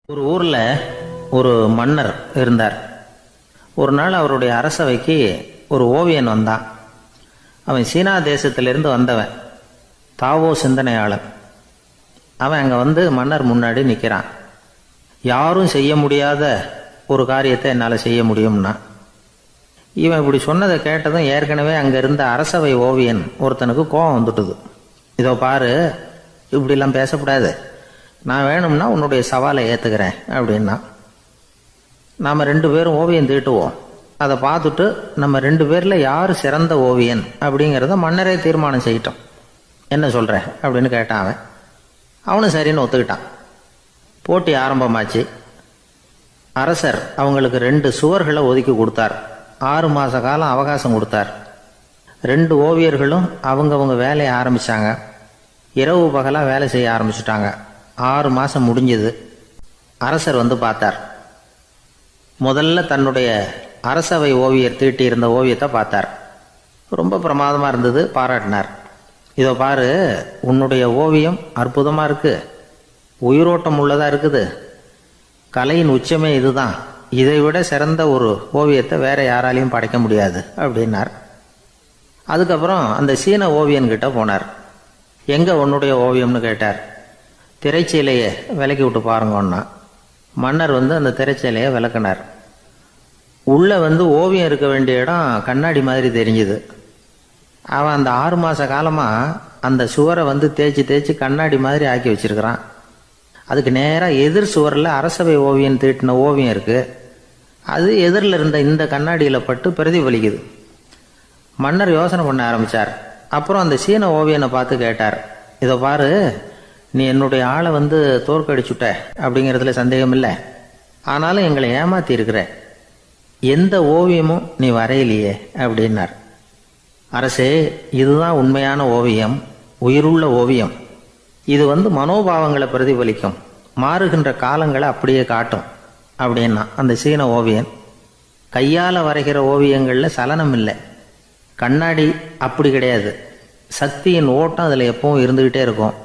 ஒரு ஊரில் ஒரு மன்னர் இருந்தார். ஒரு நாள் அவருடைய அரசவைக்கு ஒரு ஓவியன் வந்தான். அவன் சீனா தேசத்திலிருந்து வந்தவன், தாவோ சிந்தனையாளன். அவன் அங்கே வந்து மன்னர் முன்னாடி நிற்கிறான். யாரும் செய்ய முடியாத ஒரு காரியத்தை என்னால் செய்ய முடியும்னா. இவன் இப்படி சொன்னதை கேட்டதும் ஏற்கனவே அங்கே இருந்த அரசவை ஓவியன் ஒருத்தனுக்கு கோபம் வந்துட்டுது. இதோ பாரு, இப்படிலாம் பேசக்கூடாது, நான் வேணும்னா உன்னுடைய சவாலை ஏற்றுக்கிறேன் அப்படின்னா. நாம் 2 பேரும் ஓவியம் தீட்டுவோம், அதை பார்த்துட்டு நம்ம 2 பேரில் யார் சிறந்த ஓவியன் அப்படிங்கிறத மன்னரே தீர்மானம் செய்யிட்டோம், என்ன சொல்கிற அப்படின்னு கேட்டான். அவனும் சரின்னு ஒத்துக்கிட்டான். போட்டி ஆரம்பமாச்சு. அரசர் அவங்களுக்கு 2 சுவர்களை ஒதுக்கி கொடுத்தார். 6 மாத காலம் அவகாசம் கொடுத்தார். 2 ஓவியர்களும் அவங்கவுங்க வேலையை ஆரம்பித்தாங்க. இரவு பகலாக வேலை செய்ய ஆரம்பிச்சுட்டாங்க. 6 மாதம் முடிஞ்சது. அரசர் வந்து பார்த்தார். முதல்ல தன்னுடைய அரசவை ஓவியர் தீட்டியிருந்த ஓவியத்தை பார்த்தார். ரொம்ப பிரமாதமாக இருந்தது, பாராட்டினார். இதோ பாரு, உன்னுடைய ஓவியம் அற்புதமாக இருக்குது, உயிரோட்டம் உள்ளதாக இருக்குது, கலையின் உச்சமே இதுதான், இதை விட சிறந்த ஒரு ஓவியத்தை வேற யாராலையும் படைக்க முடியாது அப்படின்னார். அதுக்கப்புறம் அந்த சீன ஓவியன்கிட்ட போனார். எங்கே உன்னுடைய ஓவியம்னு கேட்டார். திரைச்சீலையை விலக்கி விட்டு பாருங்கன்னா. மன்னர் வந்து அந்த திரைச்சீலையை விளக்குனார். உள்ளே வந்து ஓவியம் இருக்க வேண்டிய இடம் கண்ணாடி மாதிரி தெரிஞ்சுது. அவன் அந்த 6 மாத காலமாக அந்த சுவரை வந்து தேய்ச்சி தேய்ச்சி கண்ணாடி மாதிரி ஆக்கி வச்சிருக்கிறான். அதுக்கு நேராக எதிர் சுவரில் அரசவை ஓவியம் தீட்டின ஓவியம் இருக்குது. அது எதிரில் இருந்த இந்த கண்ணாடியில் பட்டு பிரதிபலிக்குது. மன்னர் யோசனை பண்ண ஆரம்பித்தார். அப்புறம் அந்த சீன ஓவியனை பார்த்து கேட்டார். இதை பாரு, நீ என்னுடைய ஆளை வந்து தோற்கடிச்சுட்ட அப்படிங்கிறதுல சந்தேகம் இல்லை, ஆனாலும் எங்களை ஏமாத்தி இருக்கிற, எந்த ஓவியமும் நீ வரையிலையே அப்படின்னார். அரசே, இதுதான் உண்மையான ஓவியம், உயிருள்ள ஓவியம். இது வந்து மனோபாவங்களை பிரதிபலிக்கும், மாறுகின்ற காலங்களை அப்படியே காட்டும் அப்படின்னா அந்த சீன ஓவியன். கையால் வரைகிற ஓவியங்களில் சலனம் இல்லை, கண்ணாடி அப்படி கிடையாது, சக்தியின் ஓட்டம் அதில் எப்பவும் இருந்துக்கிட்டே இருக்கும்.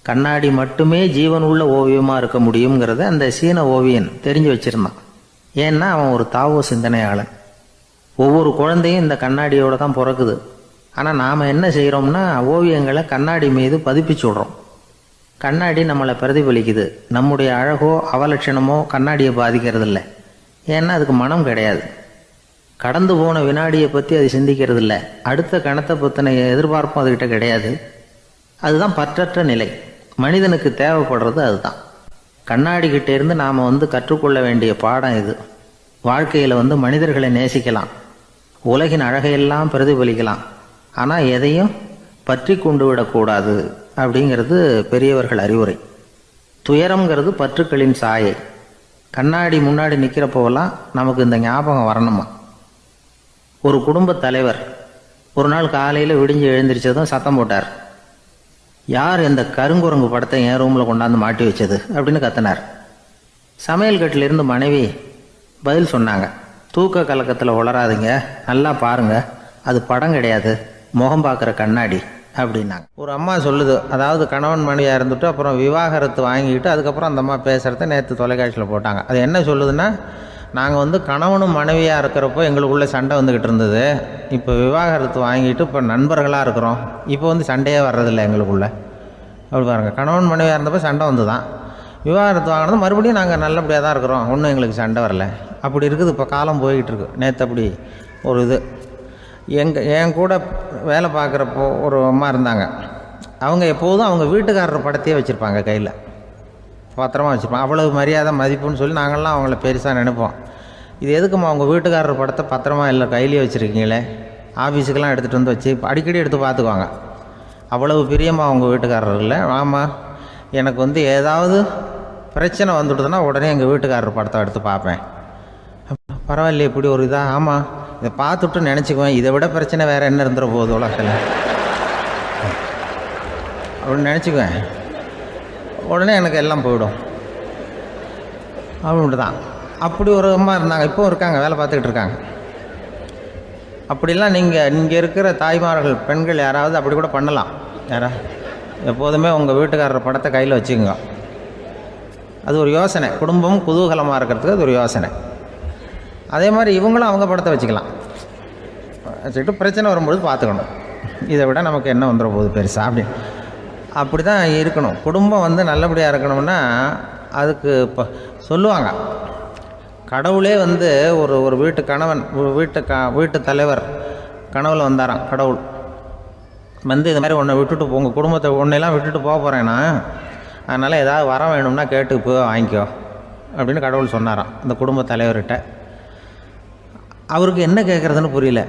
கண்ணாடி மட்டுமே ஜீவனுள்ள ஓவியமாக இருக்க முடியுங்கிறத அந்த சீன ஓவியன் தெரிஞ்சு வச்சிருந்தான். ஏன்னா அவன் ஒரு தாவோ சிந்தனையாளன். ஒவ்வொரு குழந்தையும் இந்த கண்ணாடியோடு தான் பிறக்குது. ஆனால் நாம் என்ன செய்கிறோம்னா ஓவியங்களை கண்ணாடி மீது பதிப்பிச்சு விடுறோம். கண்ணாடி நம்மளை பிரதிபலிக்குது. நம்முடைய அழகோ அவலட்சணமோ கண்ணாடியை பாதிக்கிறது இல்லை. ஏன்னா அதுக்கு மனம் கிடையாது. கடந்து போன வினாடியை பற்றி அது சிந்திக்கிறது இல்லை. அடுத்த கணத்தை பற்றின எதிர்பார்ப்பும் அதுகிட்ட கிடையாது. அதுதான் பற்றற்ற நிலை. மனிதனுக்கு தேவைப்படுறது அதுதான். கண்ணாடிக்கிட்டே இருந்து நாம் வந்து கற்றுக்கொள்ள வேண்டிய பாடம் இது. வாழ்க்கையில் வந்து மனிதர்களை நேசிக்கலாம், உலகின் அழகையெல்லாம் பிரதிபலிக்கலாம், ஆனால் எதையும் பற்றி கொண்டு விடக்கூடாது அப்படிங்கிறது பெரியவர்கள் அறிவுரை. துயரம்ங்கிறது பற்றுக்களின் சாயை. கண்ணாடி முன்னாடி நிற்கிறப்போவெல்லாம் நமக்கு இந்த ஞாபகம் வரணுமா. ஒரு குடும்பத் தலைவர் ஒரு நாள் காலையில் விடிஞ்சு எழுந்திரிச்சதும் சத்தம் போட்டார். யார் இந்த கருங்குரங்கு படத்தை என் ரூமில் கொண்டாந்து மாட்டி வச்சது அப்படின்னு கத்தினார். சமையல் கட்டிலிருந்து மனைவி பதில் சொன்னாங்க. தூக்க கலக்கத்தில் உளராதிங்க, நல்லா பாருங்க, அது படம் கிடையாது, முகம் பார்க்குற கண்ணாடி அப்படின்னாங்க. ஒரு அம்மா சொல்லுது, அதாவது கணவன் மனைவியாக இருந்துட்டு அப்புறம் விவாகரத்து வாங்கிக்கிட்டு அதுக்கப்புறம் அந்த அம்மா பேசுகிறத நேற்று தொலைக்காட்சியில் போட்டாங்க. அது என்ன சொல்லுதுன்னா, நாங்கள் வந்து கணவனும் மனைவியாக இருக்கிறப்போ எங்களுக்குள்ளே சண்டை வந்துக்கிட்டு இருந்தது, இப்போ விவாகரத்து வாங்கிட்டு இப்போ நண்பர்களாக இருக்கிறோம், இப்போ வந்து சண்டையே வர்றதில்லை எங்களுக்குள்ளே. அப்படி பாருங்கள், கணவன் மனைவியாக இருந்தப்போ சண்டை வந்து தான், விவாகரத்து வாங்கினது மறுபடியும் நாங்கள் நல்லபடியாக தான் இருக்கிறோம், ஒன்றும் எங்களுக்கு சண்டை வரல. அப்படி இருக்குது இப்போ காலம் போய்கிட்டு இருக்கு. நேற்று அப்படி ஒரு இது என் கூட வேலை பார்க்குறப்போ ஒரு அம்மா இருந்தாங்க. அவங்க எப்போதும் அவங்க வீட்டுக்காரர் படத்தையே வச்சுருப்பாங்க, கையில் பத்திரமா வச்சுருப்பாங்க. அவ்வளவு மரியாதை மதிப்புன்னு சொல்லி நாங்கள்லாம் அவங்கள பெருசாக நினைப்போம். இது எதுக்குமா அவங்க வீட்டுக்காரர் படத்தை பத்திரமா இல்லை கையிலேயே வச்சுருக்கீங்களே, ஆஃபீஸுக்கெல்லாம் எடுத்துகிட்டு வந்து வச்சு அடிக்கடி எடுத்து பார்த்துக்குவாங்க. அவ்வளவு பிரியமாக அவங்க வீட்டுக்காரர் இல்லை. ஆமாம், எனக்கு வந்து ஏதாவது பிரச்சனை வந்துவிடுதுன்னா உடனே எங்கள் வீட்டுக்காரர் படத்தை எடுத்து பார்ப்பேன். பரவாயில்ல, இப்படி ஒரு இதாக. ஆமாம், இதை பார்த்துட்டு நினச்சிக்குவேன், இதை விட பிரச்சனை வேறு என்ன இருந்துட போகுது உலகத்தில் அப்படின்னு நினச்சிக்குவேன். உடனே எனக்கு எல்லாம் போயிடும் அப்படின்ட்டு தான். அப்படி ஒரு அம்மா இருந்தாங்க, இப்போவும் இருக்காங்க, வேலை பார்த்துக்கிட்டு இருக்காங்க. அப்படிலாம் இங்கே இருக்கிற தாய்மார்கள் பெண்கள் யாராவது அப்படி கூட பண்ணலாம். எப்போதுமே உங்கள் வீட்டுக்காரர் படத்தை கையில் வச்சுக்கோங்க. அது ஒரு யோசனை, குடும்பம் குதூகலமாக இருக்கிறதுக்கு அது ஒரு யோசனை. அதே மாதிரி இவங்களும் அவங்க படத்தை வச்சுக்கலாம், வச்சுக்கிட்டு பிரச்சனை வரும்பொழுது பார்த்துக்கணும், இதை விட நமக்கு என்ன வந்துட போகுது பெருசா அப்படின்னு. அப்படி தான் இருக்கணும். குடும்பம் வந்து நல்லபடியாக இருக்கணும்னா அதுக்கு இப்போ சொல்லுவாங்க, கடவுளே வந்து ஒரு வீட்டு கணவன், வீட்டு தலைவர் கனவுல வந்தாராம். கடவுள் வந்து இது மாதிரி உன்னை விட்டுட்டு உங்கள் குடும்பத்தை உன்னையெல்லாம் விட்டுட்டு போக போகிறேன்னா, அதனால் ஏதாவது வரம் வேணும்னா கேட்டு போய் வாங்கிக்கோ அப்படின்னு கடவுள் சொன்னாராம் அந்த குடும்ப தலைவர்கிட்ட. அவருக்கு என்ன கேட்குறதுன்னு புரியல.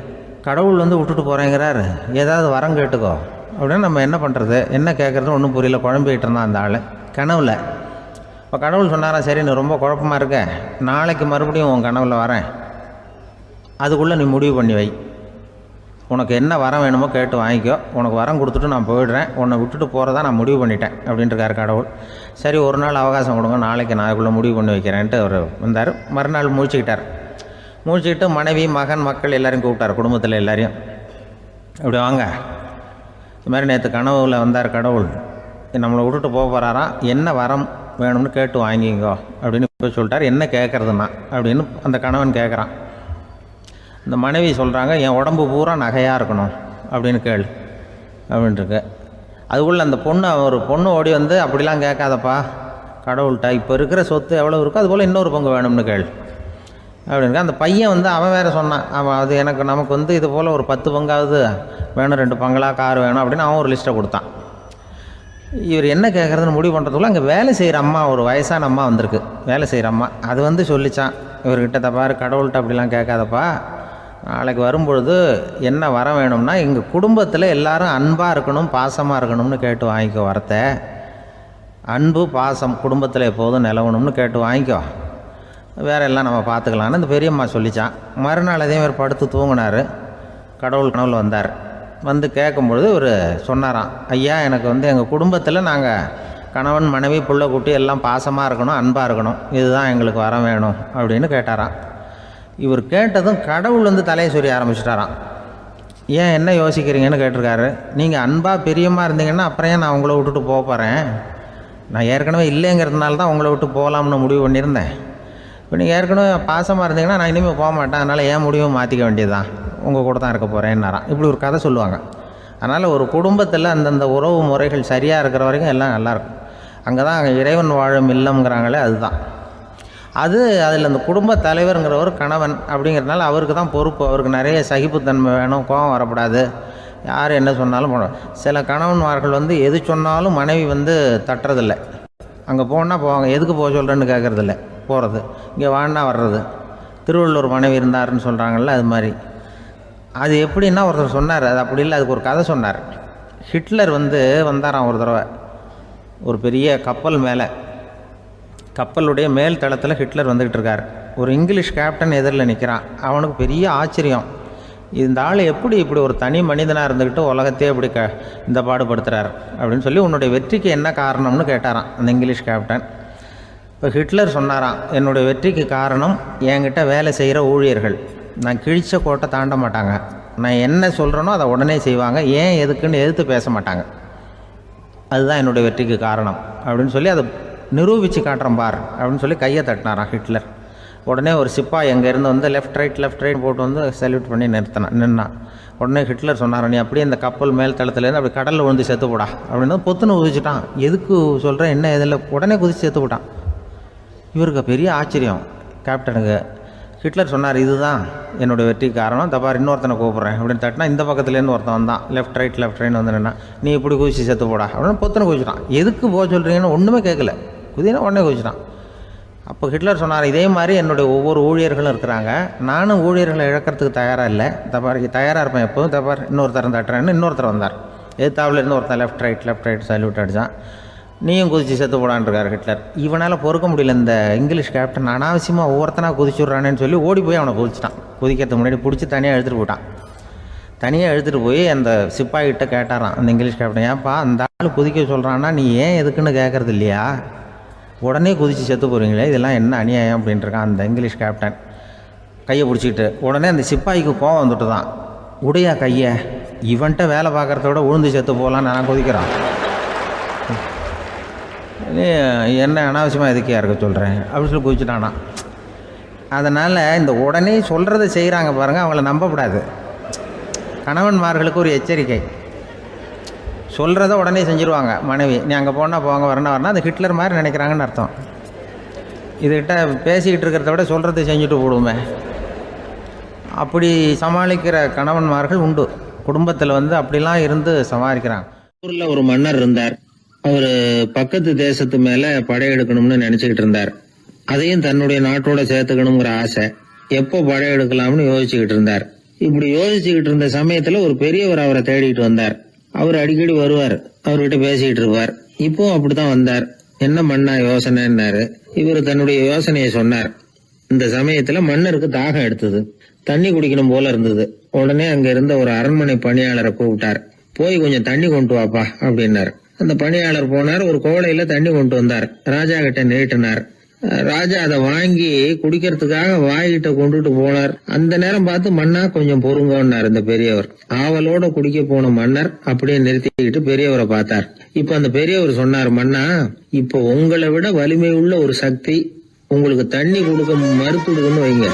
கடவுள் வந்து விட்டுட்டு போகிறேங்கிறார், ஏதாவது வரம் கேட்டுக்கோ அப்படின்னு. நம்ம என்ன பண்ணுறது, என்ன கேட்குறதுன்னு ஒன்றும் புரியல, குழம்பிக்கிட்டு இருந்தான் அந்த ஆள் கனவில். இப்போ கடவுள் சொன்னாராம், சரி நீ ரொம்ப குழப்பமாக இருக்க, நாளைக்கு மறுபடியும் உன் கனவில் வரேன், அதுக்குள்ளே நீ முடிவு பண்ணி வை, உனக்கு என்ன வரம் வேணுமோ கேட்டு வாங்கிக்கோ, உனக்கு வரம் கொடுத்துட்டு நான் போயிடுறேன், உன்னை விட்டுட்டு போகிறதா நான் முடிவு பண்ணிட்டேன் அப்படின்ட்டுருக்கார் கடவுள். சரி ஒரு நாள் அவகாசம் கொடுங்க, நாளைக்கு நான் அதுக்குள்ளே முடிவு பண்ணி வைக்கிறேன்ட்டு அவர் வந்தார். மறுநாள் முழிச்சுக்கிட்டார். முழிச்சுக்கிட்டு மனைவி மகன் மக்கள் எல்லோரையும் கூப்பிட்டார், குடும்பத்தில் எல்லாரையும். இப்படி வாங்க, இது மாதிரி நேற்று கனவுல வந்தார் கடவுள், நம்மளை விட்டுட்டு போக போகிறாராம், என்ன வரம் வேணும்னு கேட்டு வாங்கிங்கோ அப்படின்னு போய் சொல்லிட்டார். என்ன கேட்குறதுன்னா அப்படின்னு அந்த கணவன் கேட்குறான். இந்த மனைவி சொல்கிறாங்க, என் உடம்பு பூரா நகையாக இருக்கணும் அப்படின்னு கேளு அப்படின்ட்டுருக்கு. அதுக்குள்ளே அந்த ஒரு பொண்ணு ஓடி வந்து, அப்படிலாம் கேட்காதப்பா கடவுள்கிட்ட, இப்போ இருக்கிற சொத்து எவ்வளோ இருக்கோ அதுபோல் இன்னொரு பங்கு வேணும்னு கேளு அப்படின்னு. அந்த பையன் வந்து அவன் வேறு சொன்னான், அவன் அது நமக்கு வந்து இது போல் ஒரு 10 பங்காவது வேணும், 2 பங்களா கார் வேணும் அப்படின்னு அவன் ஒரு லிஸ்ட்டை கொடுத்தான். இவர் என்ன கேட்குறதுன்னு முடிவு பண்ணுறதுக்குள்ள அங்கே வேலை செய்கிற அம்மா, ஒரு வயசான அம்மா வந்திருக்கு, வேலை செய்கிற அம்மா. அது வந்து சொல்லித்தான் இவர்கிட்ட, தப்பாரு கடவுள்கிட்ட அப்படிலாம் கேட்காதப்பா, நாளைக்கு வரும்பொழுது என்ன வர வேணும்னா எங்கள் குடும்பத்தில் எல்லாரும் அன்பாக இருக்கணும், பாசமாக இருக்கணும்னு கேட்டு வாங்கிக்கோ வரத்தை. அன்பு பாசம் குடும்பத்தில் எப்போதும் நிலவணும்னு கேட்டு வாங்கிக்கோ, வேற எல்லாம் நம்ம பார்த்துக்கலான்னு அந்த பெரியம்மா சொல்லித்தான். மறுநாள் அதே மாதிரி படுத்து தூங்கினார். கடவுள் கனவுல வந்தார். வந்து கேட்கும்பொழுது இவர் சொன்னாராம், ஐயா எனக்கு வந்து எங்கள் குடும்பத்தில் நாங்கள் கணவன் மனைவி புள்ள குட்டி எல்லாம் பாசமாக இருக்கணும், அன்பாக இருக்கணும், இதுதான் எங்களுக்கு வர வேணும் அப்படின்னு கேட்டாராம். இவர் கேட்டதும் கடவுள் வந்து தலையை சொரிய ஆரம்பிச்சிட்டாராம். ஏன் என்ன யோசிக்கிறீங்கன்னு கேட்டிருக்காரு. நீங்கள் அன்பாக பிரியமாக இருந்தீங்கன்னா அப்புறம் ஏன் நான் உங்களை விட்டுட்டு போக போகிறேன், நான் ஏற்கனவே இல்லைங்கிறதுனால தான் உங்களை விட்டு போகலாம்னு முடிவு பண்ணியிருந்தேன். இப்போ நீங்கள் ஏற்கனவே பாசமாக இருந்தீங்கன்னா நான் இனிமேல் போக மாட்டேன், அதனால் ஏன் முடிவும் மாற்றிக்க வேண்டியது தான், உங்கள் கூட தான் இருக்க போகிறேன்னாராம். இப்படி ஒரு கதை சொல்லுவாங்க. அதனால் ஒரு குடும்பத்தில் அந்தந்த உறவு முறைகள் சரியாக இருக்கிற வரைக்கும் எல்லாம் நல்லாயிருக்கும். அங்கே தான் இறைவன் வாழும் இல்லம்ங்கிறாங்களே, அதுதான் அது. அதில் அந்த குடும்ப தலைவருங்கிறவர் கணவன் அப்படிங்கிறதுனால அவருக்கு தான் பொறுப்பு. அவருக்கு நிறைய சகிப்புத்தன்மை வேணும், கோபம் வரக்கூடாது, யார் என்ன சொன்னாலும் போகணும். சில கணவன்மார்கள் வந்து எது சொன்னாலும் மனைவி வந்து தட்டுறதில்லை. அங்கே போனால் போவாங்க, எதுக்கு போக சொல்கிறேன்னு கேட்குறதில்ல, போகிறது, இங்கே வான்னா வர்றது. திருவள்ளூர் மனைவி இருந்தாருன்னு சொல்கிறாங்கல்ல, அது மாதிரி. அது எப்படின்னா ஒருத்தர் சொன்னார், அது அப்படி இல்லை, அதுக்கு ஒரு கதை சொன்னார். ஹிட்லர் வந்து வந்தாராம் ஒரு தடவை, ஒரு பெரிய கப்பல் மேலே, கப்பலுடைய மேல் தளத்தில் ஹிட்லர் வந்துக்கிட்டு இருக்கார். ஒரு இங்கிலீஷ் கேப்டன் எதிரில் நிற்கிறான். அவனுக்கு பெரிய ஆச்சரியம், இந்த ஆள் எப்படி இப்படி ஒரு தனி மனிதனாக இருந்துக்கிட்டு உலகத்தையே இப்படி இந்த பாடுபடுத்துகிறார் அப்படின்னு சொல்லி, உன்னுடைய வெற்றிக்கு என்ன காரணம்னு கேட்டாரான் அந்த இங்கிலீஷ் கேப்டன். இப்போ ஹிட்லர் சொன்னாராம், என்னுடைய வெற்றிக்கு காரணம் என்கிட்ட வேலை செய்கிற ஊழியர்கள். நான் கிழிச்ச கோட்டை தாண்ட மாட்டாங்க, நான் என்ன சொல்கிறேனோ அதை உடனே செய்வாங்க, ஏன் எதுக்குன்னு எதிர்த்து பேச மாட்டாங்க, அதுதான் என்னுடைய வெற்றிக்கு காரணம் அப்படின்னு சொல்லி அதை நிரூபித்து காட்டுறேன் பார் அப்படின்னு சொல்லி கையை தட்டினாராம் ஹிட்லர். உடனே ஒரு சிப்பாய் அங்கேருந்து வந்து லெஃப்ட் ரைட் போட்டு வந்து சல்யூட் பண்ணி நின்னான். உடனே ஹிட்லர் சொன்னார், நீ அப்படியே இந்த கப்பல் மேல் தளத்துலேருந்து அப்படி கடலில் விழுந்து செத்து போடா அப்படின்னு பொத்துன்னு குதிச்சுட்டான். எதுக்கு சொல்கிறேன் என்ன இதில், உடனே குதிச்சு செத்து போட்டான். இவருக்கு பெரிய ஆச்சரியம் கேப்டனுக்கு. ஹிட்லர் சொன்னார், இதுதான் என்னுடைய வெற்றிக்கு காரணம், தப்பார் இன்னொருத்தனை கூப்பிட்றேன் அப்படின்னு தட்டினா, இந்த பக்கத்துலேருந்து ஒருத்தன் வந்தான், லெஃப்ட் ரைட் வந்து நின்னா, நீ இப்படி குதிச்சு செத்து போடா அப்படின்னு பொத்துன்னு குதிச்சுட்டான். எதுக்கு போக சொல்கிறீங்கன்னு ஒன்றுமே கேட்கல, குதினா உடனே குதிச்சுட்டான். அப்போ ஹிட்லர் சொன்னார், இதே மாதிரி என்னுடைய ஒவ்வொரு ஊழியர்களும் இருக்கிறாங்க, நானும் ஊழியர்களை இழக்கிறதுக்கு தயாராக இல்லை, தப்பார் தயாராக இருப்பேன் எப்போதும், தப்பார் இன்னொருத்தரம் தட்டுறேன்னு இன்னொருத்தர் வந்தார். எதிர்த்தாவிலேருந்து ஒருத்தன் லெஃப்ட் ரைட் சல்யூட் அடித்தான். நீயும் குதிச்சு செத்து போடான்ருக்கார் ஹிட்லர். இவனால் பொறுக்க முடியல, இந்த இங்கிலீஷ் கேப்டன் அனாவசியமாக ஒவ்வொருத்தனாக குதிச்சுட்றானேன்னு சொல்லி ஓடி போய் அவனை குதிச்சிட்டான். குதிக்கிறதுக்கு முன்னாடி பிடிச்சி தனியாக எடுத்துகிட்டு போட்டான். தனியாக எடுத்துகிட்டு போய் அந்த சிப்பாய்கிட்ட கேட்டாரான் அந்த இங்கிலீஷ் கேப்டன், ஏன்ப்பா அந்த ஆள் குதிக்க சொல்கிறான்னா நீ ஏன் எதுக்குன்னு கேட்குறது இல்லையா, உடனே குதித்து செத்து போகிறீங்களே, இதெல்லாம் என்ன அநியாயம் அப்படின்ட்டுருக்கான் அந்த இங்கிலீஷ் கேப்டன் கையை பிடிச்சிக்கிட்டு. உடனே அந்த சிப்பாய்க்கு கோவம் வந்துட்டு தான், உடையா கையை, இவன்ட்ட வேலை பார்க்குறத விட உழுந்து செத்து போகலான்னு நான் குதிக்கிறான். நீ என்ன அனாவசியமாக எதுக்கே இருக்க சொல்கிறேன் அப்படின்னு சொல்லி குதிச்சுட்டானா. அதனால் இந்த உடனே சொல்கிறத செய்கிறாங்க பாருங்கள், அவங்கள நம்பக்கூடாது. கணவன்மார்களுக்கு ஒரு எச்சரிக்கை. சொல்கிறத உடனே செஞ்சுருவாங்க மனைவி. நீ அங்கே போனால் போங்க, வரணும் அது ஹிட்லர் மாதிரி நினைக்கிறாங்கன்னு அர்த்தம். இதுகிட்ட பேசிக்கிட்டு இருக்கிறத விட சொல்கிறத செஞ்சுட்டு போடுவோமே. அப்படி சமாளிக்கிற கணவன்மார்கள் உண்டு. குடும்பத்தில் அப்படிலாம் இருந்து சமாளிக்கிறாங்க. ஊரில் ஒரு மன்னர் இருந்தார். அவர் பக்கத்து தேசத்து மேலே படையெடுக்கணும்னு நினச்சிக்கிட்டு இருந்தார். அதையும் தன்னுடைய நாட்டோட சேர்த்துக்கணுங்கிற ஆசை. எப்போ படையெடுக்கலாம்னு யோசிச்சுக்கிட்டு இருந்தார். இப்படி யோசிச்சுக்கிட்டு இருந்த சமயத்தில் ஒரு பெரியவர் அவரை தேடிட்டு வந்தார். அவர் அடிக்கடி வருவார், அவர்கிட்ட பேசிக்கிட்டு இருப்பார். இப்போ அப்படித்தான் வந்தார். என்ன மன்னா யோசனைன்னாரு. இவர் தன்னுடைய யோசனையை சொன்னார். இந்த சமயத்துல மன்னருக்கு தாகம் எடுத்தது, தண்ணி குடிக்கணும் போல இருந்தது. உடனே அங்க இருந்த ஒரு அரண்மனை பணியாளரை கூப்பிட்டார். போய் கொஞ்சம் தண்ணி கொண்டு வாப்பா அப்படின்னாரு. அந்த பணியாளர் போனார், ஒரு கோடையில தண்ணி கொண்டு வந்தார். ராஜா கிட்ட நீட்டினார். ராஜா அதை வாங்கி குடிக்கிறதுக்காக வாய்கிட்ட கொண்டுட்டு போனார். அந்த நேரம் பார்த்து மன்னா கொஞ்சம் பொறுங்கன்னார் இந்த பெரியவர். ஆவலோட குடிக்க போன மன்னர் அப்படியே நிறுத்திக்கிட்டு பெரியவரை பார்த்தார். இப்ப அந்த பெரியவர் சொன்னார், மன்னா, இப்ப உங்களை விட வலிமை உள்ள ஒரு சக்தி உங்களுக்கு தண்ணி கொடுக்க மறுத்துடுதுன்னு வைங்க,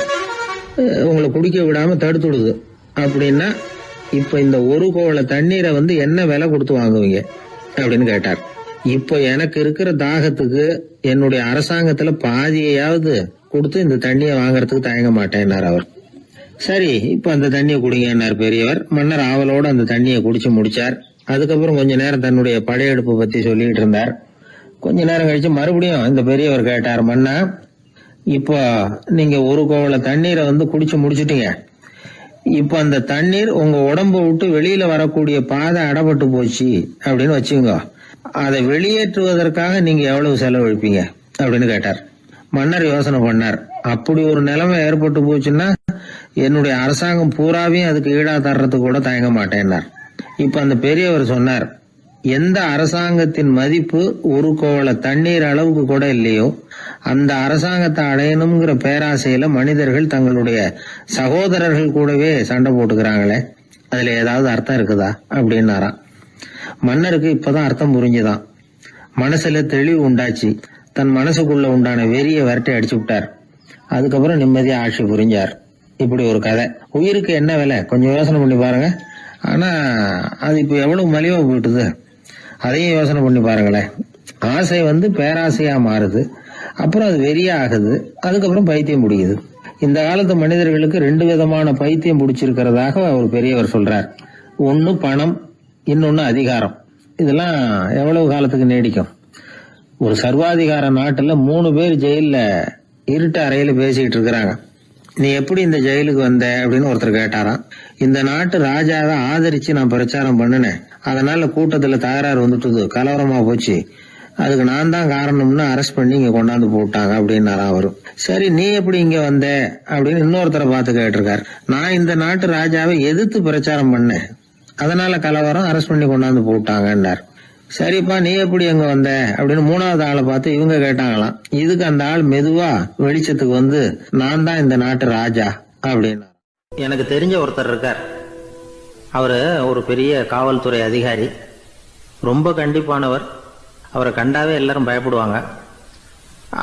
உங்களை குடிக்க விடாம தடுத்துடுது அப்படின்னா, இப்ப இந்த ஒரு கோவள தண்ணீரை என்ன விலை கொடுத்து வாங்குவீங்க அப்படின்னு கேட்டார். இப்ப எனக்கு இருக்கிற தாகத்துக்கு என்னுடைய அரசாங்கத்துல பாதியையாவது கொடுத்து இந்த தண்ணியை வாங்கறதுக்கு தயங்க மாட்டேன்னார் அவர். சரி, இப்ப அந்த தண்ணியை குடிங்கன்னார் பெரியவர். மன்னர் ஆவலோட அந்த தண்ணியை குடிச்சு முடிச்சார். அதுக்கப்புறம் கொஞ்ச நேரம் தன்னுடைய படையெடுப்பு பத்தி சொல்லிட்டு இருந்தார். கொஞ்ச நேரம் கழிச்சு மறுபடியும் இந்த பெரியவர் கேட்டார், மன்னா, இப்போ நீங்க ஒரு கோவள தண்ணீரை குடிச்சு முடிச்சுட்டீங்க. இப்ப அந்த தண்ணீர் உங்க உடம்ப விட்டு வெளியில வரக்கூடிய பாதை அடப்பட்டு போச்சு அப்படின்னு வச்சுங்க, அதை வெளியேற்றுவதற்காக நீங்க எவ்வளவு செலவழிப்பீங்க அப்படின்னு கேட்டார். மன்னர் யோசனை பண்ணார். அப்படி ஒரு நிலைமை ஏற்பட்டு போச்சுன்னா என்னுடைய அரசாங்கம் பூராவையும் அதுக்கு ஈடா தர்றதுக்கு கூட தயங்க மாட்டேன்னார். இப்ப அந்த பெரியவர் சொன்னார், எந்த அரசாங்கத்தின் மதிப்பு ஒரு கோவள தண்ணீர் அளவுக்கு கூட இல்லையோ அந்த அரசாங்கத்தை அடையணுங்கிற பேராசையில மனிதர்கள் தங்களுடைய சகோதரர்கள் கூடவே சண்டை போட்டுக்கிறாங்களே, அதுல ஏதாவது அர்த்தம் இருக்குதா அப்படின்னாராம். மன்னருக்கு இப்பதான் அர்த்தம் புரிஞ்சுதான். மனசுல தெளிவு உண்டாச்சு. தன் மனசுக்குள்ள உண்டான வெறிய விரட்டி அடிச்சு விட்டார். அதுக்கப்புறம் நிம்மதியா ஆட்சி புரிஞ்சார். இப்படி ஒரு கதை. உயிருக்கு என்ன விலை கொஞ்சம் யோசனை பண்ணி பாருங்க. ஆனா அது இப்ப எவ்வளவு மலிவா போயிட்டுது, அதையும் யோசனை பண்ணி பாருங்களேன். ஆசை பேராசையா மாறுது, அப்புறம் அது வெறியா ஆகுது, அதுக்கப்புறம் பைத்தியம் பிடிக்குது. இந்த காலத்து மனிதர்களுக்கு 2 விதமான பைத்தியம் பிடிச்சிருக்கிறதாக ஒரு பெரியவர் சொல்றார். ஒன்னு பணம், இன்னொன்னு அதிகாரம். இதெல்லாம் எவ்வளவு காலத்துக்கு நீடிக்கும்? ஒரு சர்வாதிகார நாட்டுல 3 பேர் ஜெயில இருட்டு அறையில பேசிக்கிட்டு இருக்கிறாங்க. நீ எப்படி இந்த ஜெயிலுக்கு வந்த அப்படின்னு ஒருத்தர் கேட்டாராம். இந்த நாட்டு ராஜாவை ஆதரிச்சு நான் பிரச்சாரம் பண்ணினேன், அதனால கூட்டத்துல தகராறு வந்துட்டுது, கலவரமா போச்சு, அதுக்கு நான் தான் காரணம்னு அரெஸ்ட் பண்ணி இங்க கொண்டாந்து போட்டாங்க அப்படின்னாராம் அவரு. சரி, நீ எப்படி இங்க வந்த அப்படின்னு இன்னொருத்தரை பார்த்து கேட்டிருக்காரு. நான் இந்த நாட்டு ராஜாவை எதிர்த்து பிரச்சாரம் பண்ணேன், அதனால கலவரம், அரெஸ்ட் பண்ணி கொண்டாந்து போட்டாங்கன்னார். சரிப்பா, நீ எப்படி எங்க வந்த அப்படின்னு 3வது ஆளை பார்த்து இவங்க கேட்டாங்களாம். இதுக்கு அந்த ஆள் மெதுவா வெளிச்சத்துக்கு நான் தான் இந்த நாட்டு ராஜா அப்படின்னா. எனக்கு தெரிஞ்ச ஒருத்தர் இருக்கார். அவரு ஒரு பெரிய காவல்துறை அதிகாரி, ரொம்ப கண்டிப்பானவர். அவரை கண்டாவே எல்லாரும் பயப்படுவாங்க.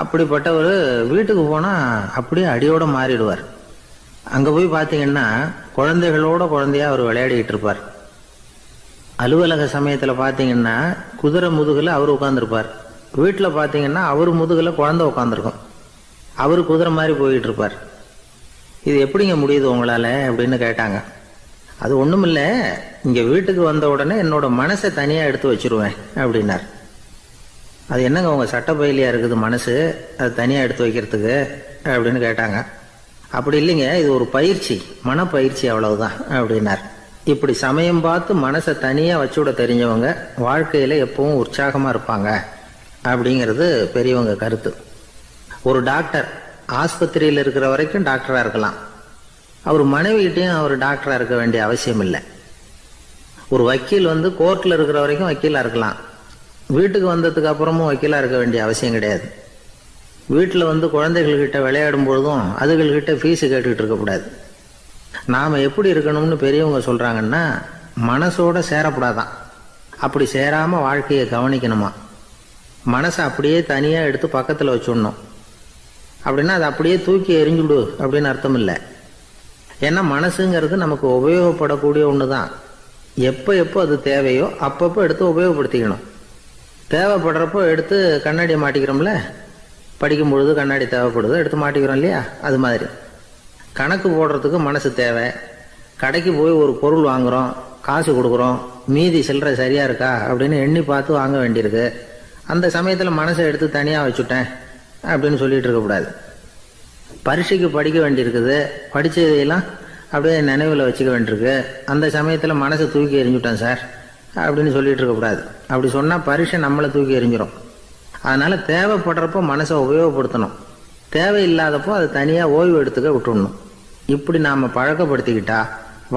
அப்படிப்பட்டவர் வீட்டுக்கு போனா அப்படியே அடியோட மாறிடுவார். அங்க போய் பாத்தீங்கன்னா குழந்தைகளோட குழந்தையா அவர் விளையாடிக்கிட்டு இருப்பார். அலுவலக சமயத்துல பாத்தீங்கன்னா குதிரை முதுகுல அவர் உட்காந்துருப்பார். வீட்டுல பாத்தீங்கன்னா அவர் முதுகுல குழந்தை உட்காந்துருக்கும். அவரு குதிரை மாதிரி போயிட்டு இருப்பார். இது எப்படிங்க முடியுது உங்களால அப்படின்னு கேட்டாங்க. அது ஒண்ணுமில்ல, இங்க வீட்டுக்கு வந்த உடனே என்னோட மனசை தனியா எடுத்து வச்சிருவேன் அப்படின்னார். அது என்னங்க உங்க சட்டப்பையிலையா இருக்குது மனசு, அது தனியா எடுத்து வைக்கிறதுக்கு அப்படின்னு கேட்டாங்க. அப்படி இல்லைங்க, இது ஒரு பயிற்சி, மனப்பயிற்சி, அவ்வளவுதான் அப்படின்னார். இப்படி சமயம் பார்த்து மனசை தனியா வச்சுவிட தெரிஞ்சவங்க வாழ்க்கையில எப்பவும் உற்சாகமா இருப்பாங்க அப்படிங்கிறது பெரியவங்க கருத்து. ஒரு டாக்டர் ஆஸ்பத்திரியில் இருக்கிற வரைக்கும் டாக்டரா இருக்கலாம், அவர் மனைவிகிட்டையும் அவர் டாக்டரா இருக்க வேண்டிய அவசியம் இல்லை. ஒரு வக்கீல் கோர்ட்ல இருக்கிற வரைக்கும் வக்கீலா இருக்கலாம், வீட்டுக்கு வந்ததுக்கு அப்புறமும் வக்கீலா இருக்க வேண்டிய அவசியம் கிடையாது. வீட்டில் குழந்தைகள்கிட்ட விளையாடும் பொழுதும் அதுகள்கிட்ட ஃபீஸு கேட்டுக்கிட்டு இருக்கக்கூடாது. நாம எப்படி இருக்கணும்னு பெரியவங்க சொல்றாங்கன்னா, மனசோட சேரப்படாதான், அப்படி சேராம வாழ்க்கையை கவனிக்கணுமா. மனசை அப்படியே தனியாக எடுத்து பக்கத்தில் வச்சுடணும். அப்படின்னா அதை அப்படியே தூக்கி எறிஞ்சுடு அப்படின்னு அர்த்தம் இல்லை. ஏன்னா மனசுங்கிறது நமக்கு உபயோகப்படக்கூடிய ஒன்று தான். எப்போ அது தேவையோ அப்பப்போ எடுத்து உபயோகப்படுத்திக்கணும். தேவைப்படுறப்போ எடுத்து கண்ணாடியை மாட்டிக்கிறோம்ல, படிக்கும் பொழுது கண்ணாடி தேவைப்படுது, எடுத்து மாட்டிக்கிறோம் இல்லையா? அது மாதிரி கணக்கு போடுறதுக்கு மனசு தேவை. கடைக்கு போய் ஒரு பொருள் வாங்குகிறோம், காசு கொடுக்குறோம், மீதி சில்லறை சரியாக இருக்கா அப்படின்னு எண்ணி பார்த்து வாங்க வேண்டியிருக்கு. அந்த சமயத்தில் மனசை எடுத்து தனியாக வச்சுட்டேன் அப்படின்னு சொல்லிட்டு இருக்கக்கூடாது. பரீட்சைக்கு படிக்க வேண்டியிருக்குது, படித்ததையெல்லாம் அப்படியே நினைவில் வச்சுக்க வேண்டியிருக்கு. அந்த சமயத்தில் மனசை தூக்கி எறிஞ்சுட்டேன் சார் அப்படின்னு சொல்லிட்டு இருக்கக்கூடாது. அப்படி சொன்னால் பரீட்சை நம்மளை தூக்கி எறிஞ்சிடும். அதனால் தேவைப்படுறப்போ மனசை உபயோகப்படுத்தணும், தேவையில்லாதப்போ அதை தனியாக ஓய்வு எடுத்துக்க விட்டுடணும். இப்படி நாம் பழக்கப்படுத்திக்கிட்டா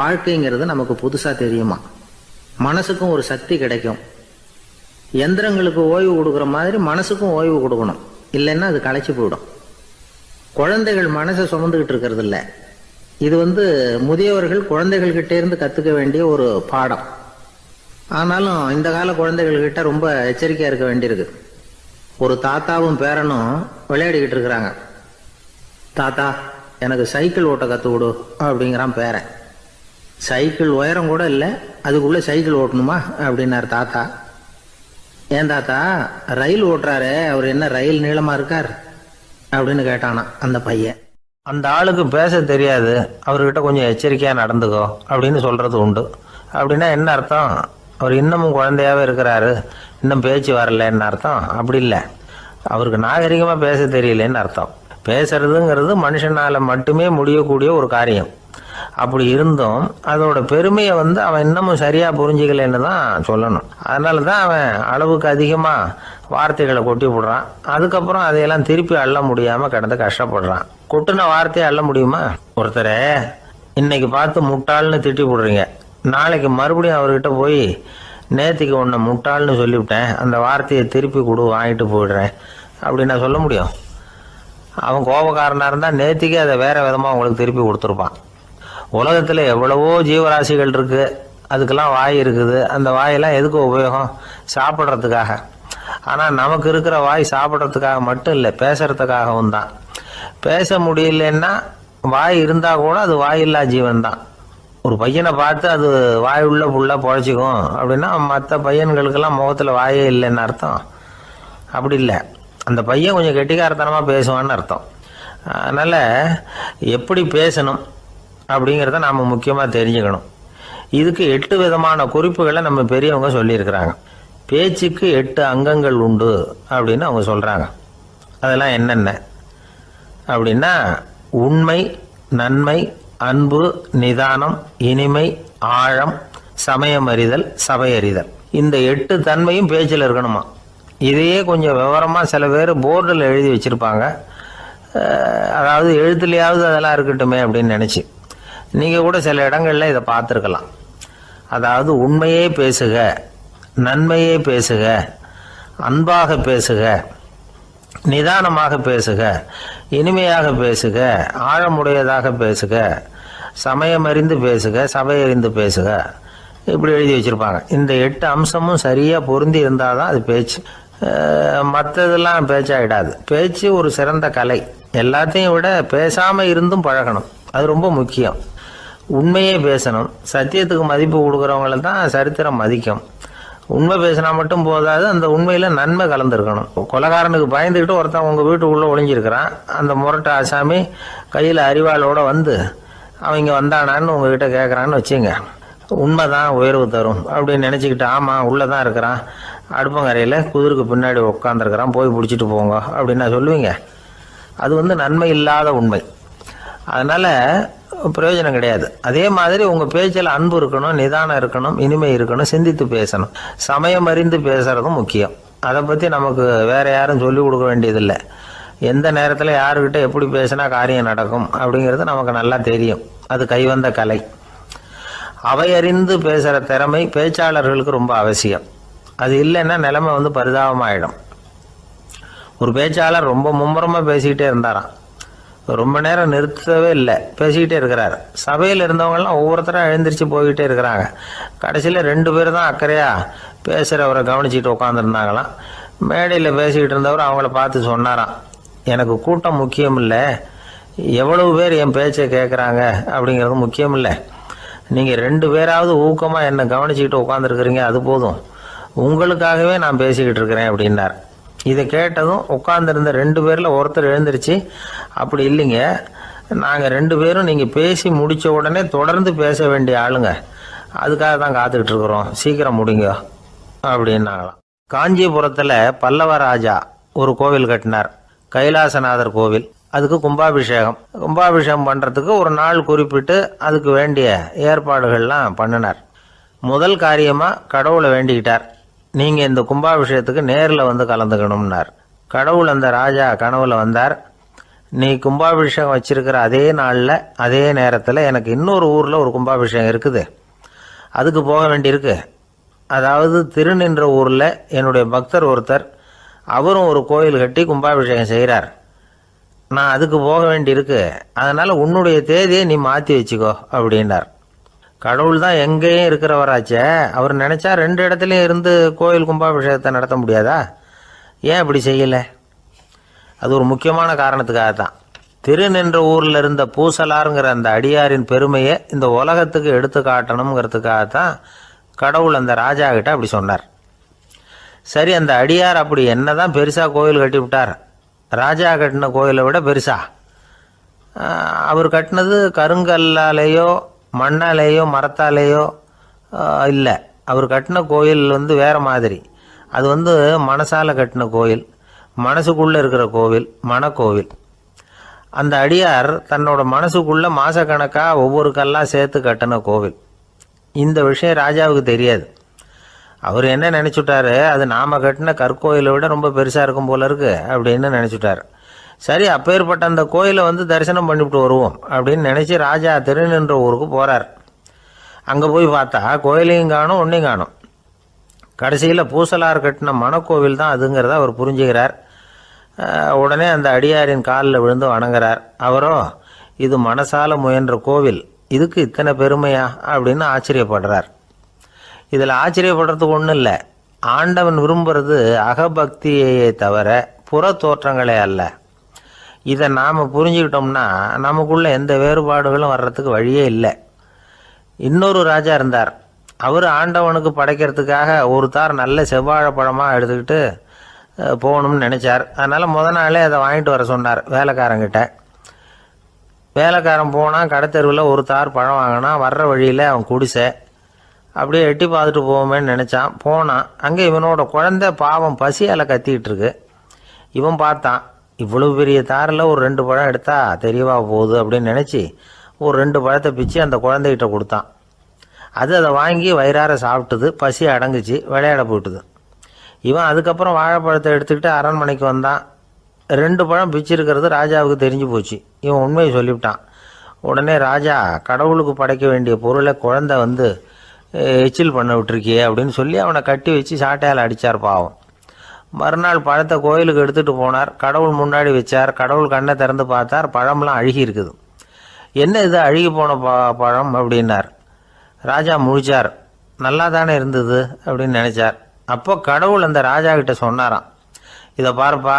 வாழ்க்கைங்கிறது நமக்கு புதுசாக தெரியுமா. மனசுக்கும் ஒரு சக்தி கிடைக்கும். எந்திரங்களுக்கு ஓய்வு கொடுக்குற மாதிரி மனசுக்கும் ஓய்வு கொடுக்கணும், இல்லைன்னா அது களைச்சி போயிடும். குழந்தைகள் மனசை சுமந்துக்கிட்டு இருக்கிறது இல்லை. இது முதியவர்கள் குழந்தைகள்கிட்ட இருந்து கற்றுக்க வேண்டிய ஒரு பாடம். ஆனாலும் இந்த கால குழந்தைகள்கிட்ட ரொம்ப எச்சரிக்கையாக இருக்க வேண்டியிருக்கு. ஒரு தாத்தாவும் பேரனும் விளையாடிக்கிட்டு இருக்கிறாங்க. தாத்தா எனக்கு சைக்கிள் ஓட்ட கற்றுக் கொடு அப்படிங்கிறான் பேரன். சைக்கிள் உயரம் கூட இல்லை, அதுக்குள்ளே சைக்கிள் ஓட்டணுமா அப்படின்னார் தாத்தா. ஏன் தாத்தா, ரயில் ஓட்டுறாரு, அவர் என்ன ரயில் நீளமாக இருக்கார் அப்படின்னு கேட்டானா அந்த பையன். அந்த ஆளுக்கு பேச தெரியாது, அவர்கிட்ட கொஞ்சம் எச்சரிக்கையாக நடந்துக்கோ அப்படின்னு சொல்கிறது உண்டு. அப்படின்னா என்ன அர்த்தம்? அவர் இன்னமும் குழந்தையாகவே இருக்கிறாரு, இன்னும் பேச்சு வரலன்னு அர்த்தம்? அப்படி இல்லை, அவருக்கு நாகரிகமாக பேச தெரியலன்னு அர்த்தம். பேசுறதுங்கிறது மனுஷனால் மட்டுமே முடியக்கூடிய ஒரு காரியம். அப்படி இருந்தும் அதோட பெருமையை அவன் இன்னமும் சரியாக புரிஞ்சிக்கலன்னு தான் சொல்லணும். அதனால தான் அவன் அளவுக்கு அதிகமாக வார்த்தைகளை கொட்டி விடுறான். அதுக்கப்புறம் அதையெல்லாம் திருப்பி அள்ள முடியாமல் கிடந்து கஷ்டப்படுறான். கொட்டின வார்த்தையை அள்ள முடியுமா? ஒருத்தரை இன்னைக்கு பார்த்து முட்டாள்னு திட்டி விடுறீங்க, நாளைக்கு மறுபடியும் அவர்கிட்ட போய் நேற்றுக்கு உன்னை முட்டாள்னு சொல்லிவிட்டேன், அந்த வார்த்தையை திருப்பி கொடு, வாங்கிட்டு போயிடுறேன் அப்படின்னு நான் சொல்ல முடியும்? அவன் கோபக்காரனாக இருந்தால் நேற்றுக்கே அதை வேறு விதமாக உங்களுக்கு திருப்பி கொடுத்துருப்பான். உலகத்தில் எவ்வளவோ ஜீவராசிகள் இருக்குது, அதுக்கெல்லாம் வாய் இருக்குது. அந்த வாயெல்லாம் எதுக்கு உபயோகம்? சாப்பிட்றதுக்காக. ஆனால் நமக்கு இருக்கிற வாய் சாப்பிட்றதுக்காக மட்டும் இல்லை, பேசுறதுக்காகவும் தான். பேச முடியலன்னா வாய் இருந்தால் கூட அது வாயில்லா ஜீவன் தான். ஒரு பையனை பார்த்து அது வாய் உள்ள புள்ள பொழைச்சிக்கும் அப்படின்னா மற்ற பையன்களுக்கெல்லாம் முகத்தில் வாயே இல்லைன்னு அர்த்தம்? அப்படி இல்லை, அந்த பையன் கொஞ்சம் கெட்டிக்காரத்தனமாக பேசுவான்னு அர்த்தம். அதனால் எப்படி பேசணும் அப்படிங்கிறத நாம் முக்கியமாக தெரிஞ்சுக்கணும். இதுக்கு 8 விதமான குறிப்புகளை நம்ம பெரியவங்க சொல்லியிருக்கிறாங்க. பேச்சுக்கு 8 அங்கங்கள் உண்டு அப்படின்னு அவங்க சொல்கிறாங்க. அதெல்லாம் என்னென்ன அப்படின்னா, உண்மை, நன்மை, அன்பு, நிதானம், இனிமை, ஆழம், சமயமறிதல், சபையறிதல். இந்த 8 தன்மையும் பேச்சில் இருக்கணுமா. இதையே கொஞ்சம் விவரமாக சில பேர் போர்டில் எழுதி வச்சுருப்பாங்க. அதாவது எழுத்துலையாவது அதெல்லாம் இருக்கட்டுமே அப்படின்னு நினச்சி நீங்கள் கூட சில இடங்களில் இதை பார்த்துருக்கலாம். அதாவது உண்மையே பேசுக, நன்மையே பேசுக, அன்பாக பேசுக, நிதானமாக பேசுக, இனிமையாக பேசுக, ஆழமுடையதாக பேசுக, சமயமறிந்து பேசுக, சபையறிந்து பேசுக, இப்படி எழுதி வச்சுருப்பாங்க. இந்த 8 அம்சமும் சரியாக பொருந்தி இருந்தால் தான் அது பேச்சு. மற்றதெல்லாம் பேச்சாகிடாது. பேச்சு ஒரு சிறந்த கலை. எல்லாத்தையும் விட பேசாமல் இருந்தும் பழகணும், அது ரொம்ப முக்கியம். உண்மையே பேசணும். சத்தியத்துக்கு மதிப்பு கொடுக்குறவங்கள தான் சரித்திரம் மதிக்கும். உண்மை பேசினா மட்டும் போதாது, அந்த உண்மையில் நன்மை கலந்துருக்கணும். கொலைகாரனுக்கு பயந்துக்கிட்டு ஒருத்தன் உங்கள் வீட்டுக்குள்ளே ஒளிஞ்சிருக்கிறான். அந்த முரட்டை ஆசாமி கையில் அறிவாளோடு அவன் இங்கே வந்தானான்னு உங்ககிட்ட கேட்குறான்னு வச்சுங்க. உண்மைதான் உயர்வு தரும் அப்படின்னு நினச்சிக்கிட்டு, ஆமாம் உள்ளே தான் இருக்கிறான், அடுப்பங்கரையில் குதிருக்கு பின்னாடி உட்காந்துருக்கிறான், போய் பிடிச்சிட்டு போங்க அப்படின்னு நான் சொல்லுவீங்க? அது நன்மை இல்லாத உண்மை. அதனால் பிரயோஜனம் கிடையாது. அதே மாதிரி உங்கள் பேச்சில் அன்பு இருக்கணும், நிதானம் இருக்கணும், இனிமை இருக்கணும், சிந்தித்து பேசணும், சமயம் அறிந்து பேசுகிறதும் முக்கியம். அதை பற்றி நமக்கு வேறு யாரும் சொல்லிக் கொடுக்க வேண்டியதில்லை. எந்த நேரத்தில் யாருக்கிட்ட எப்படி பேசினா காரியம் நடக்கும் அப்படிங்கிறது நமக்கு நல்லா தெரியும். அது கைவந்த கலை. அவையறிந்து பேசுகிற திறமை பேச்சாளர்களுக்கு ரொம்ப அவசியம். அது இல்லைன்னா நிலைமை பரிதாபமாயிடும். ஒரு பேச்சாளர் ரொம்ப மும்முரமாக பேசிக்கிட்டே இருந்தாராம். ரொம்ப நேரம் நிறுத்தவே இல்லை, பேசிக்கிட்டே இருக்கிறார். சபையில் இருந்தவங்கெல்லாம் ஒவ்வொருத்தராக எழுந்திரிச்சு போய்கிட்டே இருக்கிறாங்க. கடைசியில் 2 பேர் தான் அக்கறையாக பேசுகிறவரை கவனிச்சிட்டு உட்காந்துருந்தாங்களாம். மேடையில் பேசிக்கிட்டு இருந்தவர் அவங்கள பார்த்து சொன்னாராம், எனக்கு கூட்டம் முக்கியம் இல்லை, எவ்வளவு பேர் என் பேச்சை கேட்குறாங்க அப்படிங்கிறது முக்கியம் இல்லை. நீங்கள் 2 பேராவது ஊக்கமாக என்னை கவனிச்சுக்கிட்டு உட்காந்துருக்குறீங்க, அது போதும். உங்களுக்காகவே நான் பேசிக்கிட்டு இருக்கிறேன் அப்படின்னார். இதை கேட்டதும் உட்காந்துருந்த 2 பேரில் ஒருத்தர் எழுந்திருச்சு, அப்படி இல்லைங்க, நாங்கள் 2 பேரும் நீங்கள் பேசி முடித்த உடனே தொடர்ந்து பேச வேண்டிய ஆளுங்க, அதுக்காக தான் காத்துக்கிட்டு இருக்கிறோம், சீக்கிரம் முடிங்க அப்படின்னாங்களாம். காஞ்சிபுரத்தில் பல்லவ ராஜா ஒரு கோவில் கட்டினார், கைலாசநாதர் கோவில். அதுக்கு கும்பாபிஷேகம் பண்ணுறதுக்கு ஒரு நாள் குறிப்பிட்டு அதுக்கு வேண்டிய ஏற்பாடுகள்லாம் பண்ணினார். முதல் காரியமாக கடவுளை வேண்டிக்கிட்டார், நீங்கள் இந்த கும்பாபிஷேகத்துக்கு நேரில் வந்து கலந்துக்கணும்னார். கடவுள் அந்த ராஜா கனவுல வந்தார், நீ கும்பாபிஷேகம் வச்சிருக்கிற அதே நாளில் அதே நேரத்தில் எனக்கு இன்னொரு ஊரில் ஒரு கும்பாபிஷேகம் இருக்குது, அதுக்கு போக வேண்டியிருக்கு. அதாவது திருநின்ற ஊரில் என்னுடைய பக்தர் ஒருத்தர், அவரும் ஒரு கோயில் கட்டி கும்பாபிஷேகம் செய்கிறார், நான் அதுக்கு போக வேண்டியிருக்கு, அதனால் உன்னுடைய தேதியை நீ மாற்றி வச்சுக்கோ அப்படின்னார். கடவுள் தான் எங்கேயும் இருக்கிறவராச்சே, அவர் நினச்சா 2 இடத்துலையும் இருந்து கோயில் கும்பாபிஷேகத்தை நடத்த முடியாதா? ஏன் அப்படி செய்யலை? அது ஒரு முக்கியமான காரணத்துக்காக தான். திருநின்ற ஊரில் இருந்த பூசலாருங்கிற அந்த அடியாரின் பெருமையை இந்த உலகத்துக்கு எடுத்து காட்டணுங்கிறதுக்காகத்தான் கடவுள் அந்த ராஜா கிட்ட அப்படி சொன்னார். சரி, அந்த அடியார் அப்படி என்னதான் பெருசாக கோயில் கட்டி விட்டார்? ராஜா கட்டின கோயிலை விட பெருசா? அவர் கட்டினது கருங்கல்லாலேயோ மண்ணாலேயோ மரத்தாலேயோ இல்லை. அவர் கட்டின கோயில் வேறு மாதிரி. அது மனசால் கட்டின கோயில், மனசுக்குள்ளே இருக்கிற கோவில், மனக்கோவில். அந்த அடியார் தன்னோட மனசுக்குள்ளே மாதக்கணக்காக ஒவ்வொரு கல்லாக சேர்த்து கட்டின கோவில். இந்த விஷயம் ராஜாவுக்கு தெரியாது. அவர் என்ன நினச்சுட்டாரு, அது நாம் கட்டின கற்கோயிலை விட ரொம்ப பெருசாக இருக்கும் போல இருக்கு அப்படின்னு நினச்சிட்டார். சரி, அப்பேற்பட்ட அந்த கோயிலை தரிசனம் பண்ணிவிட்டு வருவோம் அப்படின்னு நினச்சி ராஜா திருநின்ற ஊருக்கு போகிறார். அங்கே போய் பார்த்தா கோயிலையும் காணும், ஒன்றையும் காணும். கடைசியில் பூசலார் கட்டின மனக்கோவில் தான் அதுங்கிறத அவர் புரிஞ்சுக்கிறார். உடனே அந்த அடியாரின் காலில் விழுந்து வணங்குறார். அவரோ, இது மனசால முயன்ற கோவில், இதுக்கு இத்தனை பெருமையா அப்படின்னு ஆச்சரியப்படுறார். இதில் ஆச்சரியப்படுறதுக்கு ஒன்றும் இல்லை. ஆண்டவன் விரும்புறது அகபக்தியையே தவிர புற தோற்றங்களே அல்ல. இதை நாம் புரிஞ்சுக்கிட்டோம்னா நமக்குள்ள எந்த வேறுபாடுகளும் வர்றதுக்கு வழியே இல்லை. இன்னொரு ராஜா இருந்தார். அவர் ஆண்டவனுக்கு படைக்கிறதுக்காக ஒரு தார் நல்ல செவ்வாழைப்பழமாக எடுத்துக்கிட்டு போகணும்னு நினச்சார். அதனால் நாளே அதை வாங்கிட்டு வர சொன்னார் வேலைக்காரங்கிட்ட. வேலைக்காரன் போனால் கடைத்தெருவில் ஒரு தார் பழம் வாங்கினான். வர்ற வழியில் அவன் குடிசை அப்படியே எட்டி பார்த்துட்டு போவோமேன்னு நினச்சான். போனான். அங்கே இவனோட குழந்தை பாவம் பசியால் கத்திக்கிட்டு இருக்கு. இவன் பார்த்தான், இவ்வளவு பெரிய தாரில் ஒரு 2 பழம் எடுத்தா தெரியவா போகுது அப்படின்னு நினச்சி ஒரு 2 பழத்தை பிச்சு அந்த குழந்தைகிட்ட கொடுத்தான். அதை வாங்கி வயிறார சாப்பிட்டுது. பசி அடங்குச்சு, விளையாட போட்டுது. இவன் அதுக்கப்புறம் வாழைப்பழத்தை எடுத்துக்கிட்டு அரண்மனைக்கு வந்தான். 2 பழம் பிச்சிருக்கிறது ராஜாவுக்கு தெரிஞ்சு போச்சு. இவன் உண்மையை சொல்லிவிட்டான். உடனே ராஜா, கடவுளுக்கு படைக்க வேண்டிய பொருளை குழந்தை எச்சில் பண்ண விட்டுருக்கியே அப்படின்னு சொல்லி அவனை கட்டி வச்சு சாட்டையால் அடித்தார் பாவம். மறுநாள் பழத்தை கோயிலுக்கு எடுத்துகிட்டு போனார். கடவுள் முன்னாடி வச்சார். கடவுள் கண்ணை திறந்து பார்த்தார், பழம்லாம் அழுகி இருக்குது. என்ன இது அழுகி போன பழம் அப்படின்னார். ராஜா முழிச்சார். நல்லா தானே இருந்தது அப்படின்னு நினச்சார். அப்போ கடவுள் அந்த ராஜா கிட்ட சொன்னாராம், இதை பார்ப்பா,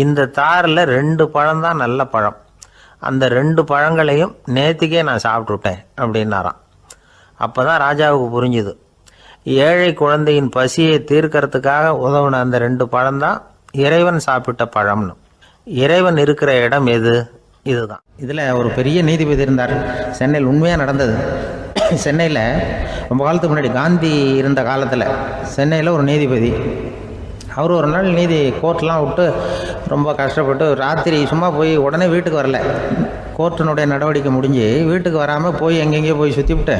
இந்த தாரில் 2 பழம் தான் நல்ல பழம், அந்த 2 பழங்களையும் நேற்றுக்கே நான் சாப்பிட்டுட்டேன் அப்படின்னாராம். அப்போ தான் ராஜாவுக்கு புரிஞ்சுது, ஏழை குழந்தையின் பசியை தீர்க்கறதுக்காக உதவுன அந்த 2 பழம்தான் இறைவன் சாப்பிட்ட பழம்னு. இறைவன் இருக்கிற இடம் எது? இதுதான். இதில் ஒரு பெரிய நீதிபதி இருந்தார். சென்னையில் உண்மையாக நடந்தது. சென்னையில் ரொம்ப காலத்துக்கு முன்னாடி காந்தி இருந்த காலத்தில் சென்னையில் ஒரு நீதிபதி, அவர் ஒரு நாள் கோர்ட்லாம் விட்டு ரொம்ப கஷ்டப்பட்டு ராத்திரி சும்மா போய் உடனே வீட்டுக்கு வரல. கோர்ட்டினுடைய நடவடிக்கை முடிஞ்சு வீட்டுக்கு வராமல் போய் எங்கெங்கேயோ போய் சுற்றிவிட்டு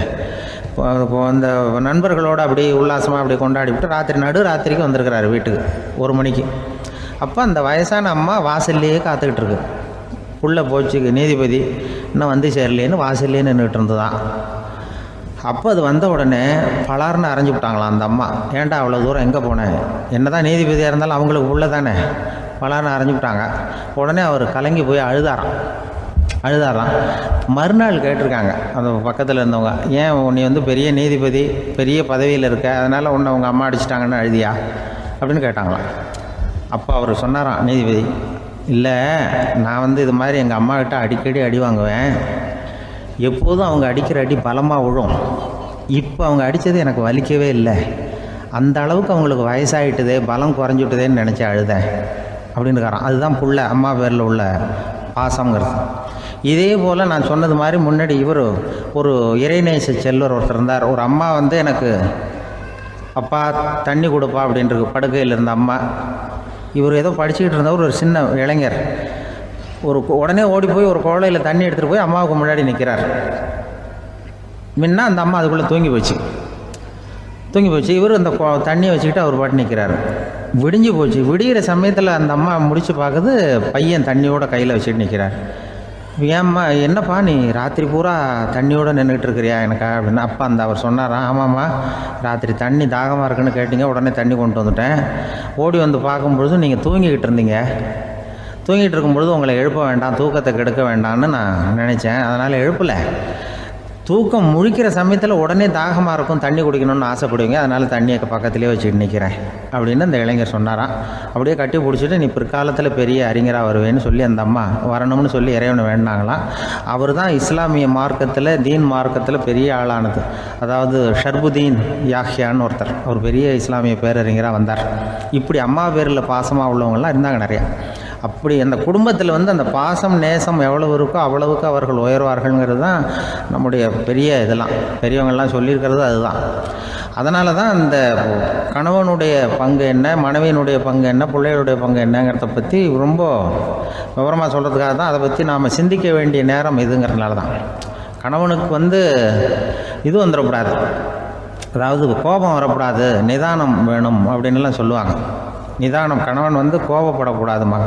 அந்த நண்பர்களோடு அப்படி உல்லாசமாக அப்படி கொண்டாடி விட்டு ராத்திரிக்கு வந்திருக்கிறாரு வீட்டுக்கு 1 மணிக்கு. அப்போ அந்த வயசான அம்மா வாசல்லையே காத்துக்கிட்டு இருக்கு. உள்ளே போச்சு நீதிபதி இன்னும் சேரலேன்னு வாசல்லையே நின்றுட்டு இருந்துதான். அப்போ அது வந்த உடனே பலார்னு அரைஞ்சி விட்டாங்களாம் அந்த அம்மா. ஏன்டா அவ்வளோ தூரம் எங்கே போனேன்? என்ன தான் நீதிபதியாக இருந்தாலும் அவங்களுக்கு உள்ள தானே. பலார்னு அரைஞ்சி விட்டாங்க. உடனே அவர் கலங்கி போய் அழுதாராம். மறுநாள் கேட்டிருக்காங்க அந்த பக்கத்தில் இருந்தவங்க, ஏன் நீ பெரிய நீதிபதி, பெரிய பதவியில் இருக்க, அதனால் உன்னை உங்கள் அம்மா அடிச்சிட்டாங்கன்னு அழுதியா அப்படின்னு கேட்டாங்களாம். அப்போ அவர் சொன்னாராம் நீதிபதி, இல்லை நான் வந்து இது மாதிரி எங்கள் அம்மாக்கிட்ட அடிக்கடி அடி வாங்குவேன். எப்போதும் அவங்க அடிக்கிற அடி பலமாக விழும். இப்போ அவங்க அடித்தது எனக்கு வலிக்கவே இல்லை. அந்த அளவுக்கு அவங்களுக்கு வயசாகிட்டுதே, பலம் குறைஞ்சிட்டுதேன்னு நினச்சி அழுதேன் அப்படின்னுக்காரான். அதுதான் புள்ள அம்மா பேரில் உள்ள பாசங்கிறது. இதே போல் நான் சொன்னது மாதிரி முன்னாடி இவர் ஒரு இறைநேச செல்வர் ஒருத்தர் இருந்தார். ஒரு அம்மா வந்து எனக்கு அப்பா தண்ணி கொடுப்பா அப்படின்றது படுக்கையில் இருந்த அம்மா. இவர் ஏதோ படிச்சுக்கிட்டு இருந்தவர், ஒரு சின்ன இளைஞர். உடனே ஓடி போய் ஒரு குவளையில் தண்ணி எடுத்துகிட்டு போய் அம்மாவுக்கு முன்னாடி நிற்கிறார். முன்ன அந்த அம்மா அதுக்குள்ளே தூங்கி போச்சு. இவர் அந்த தண்ணியை வச்சுக்கிட்டு அவர் பாட்டு நிற்கிறார். விடிஞ்சு போச்சு. விடிகிற சமயத்தில் அந்த அம்மா முடிச்சு பார்க்குது, பையன் தண்ணியோட கையில் வச்சுட்டு நிற்கிறார். ஏம்மா என்னப்பா நீ ராத்திரி பூரா தண்ணியோடு நின்றுக்கிட்டு இருக்கிறியா எனக்கா அப்படின்னா, அப்பா அந்த அவர் சொன்னாராம், ஆமாம்மா ராத்திரி தண்ணி தாகமாக இருக்குன்னு கேட்டிங்க, உடனே தண்ணி கொண்டு வந்துட்டேன். ஓடி வந்து பார்க்கும்பொழுது நீங்கள் தூங்கிக்கிட்டு இருந்தீங்க. தூங்கிட்டு இருக்கும்பொழுது உங்களை எழுப்ப வேண்டாம், தூக்கத்தை கெடுக்க வேண்டாம்னு நான் நினச்சேன். அதனால் எழுப்பலை. தூக்கம் முழிக்கிற சமயத்தில் உடனே தாகமாக இருக்கும், தண்ணி குடிக்கணும்னு ஆசைப்படுவீங்க, அதனால் தண்ணியை பக்கத்துலேயே வச்சுட்டு நிற்கிறேன் அப்படின்னு அந்த இளைஞர் சொன்னாராம். அப்படியே கட்டி பிடிச்சிட்டு நீ பிற்காலத்தில் பெரிய அறிஞராக வருவேன்னு சொல்லி அந்த அம்மா வரணும்னு சொல்லி இறைவனை வேண்டாங்களாம். அவர் தான் இஸ்லாமிய மார்க்கத்தில், தீன் மார்க்கத்தில் பெரிய ஆளானது. அதாவது ஷர்புதீன் யாஹ்யான்னு ஒருத்தர், அவர் பெரிய இஸ்லாமிய பேரறிஞராக வந்தார். இப்படி அம்மா பேரில் பாசமாக உள்ளவங்கள்லாம் இருந்தாங்க நிறையா. அப்படி அந்த குடும்பத்தில் வந்து அந்த பாசம் நேசம் எவ்வளவு இருக்கோ அவ்வளவுக்கு அவர்கள் உயர்வார்கள்ங்கிறது தான் நம்முடைய பெரிய இதெல்லாம் பெரியவங்கள்லாம் சொல்லியிருக்கிறது அதுதான். அதனால தான் அந்த கணவனுடைய பங்கு என்ன, மனைவியினுடைய பங்கு என்ன, பிள்ளைகளுடைய பங்கு என்னங்கிறத பற்றி ரொம்ப விவரமாக சொல்கிறதுக்காக தான் அதை பற்றி நாம் சிந்திக்க வேண்டிய நேரம் இதுங்கிறதுனால தான். கணவனுக்கு வந்து இது வந்துடக்கூடாது, அதாவது கோபம் வரக்கூடாது, நிதானம் வேணும் அப்படின்லாம் சொல்லுவாங்க. நிதானம், கணவன் வந்து கோபப்படக்கூடாதுமா.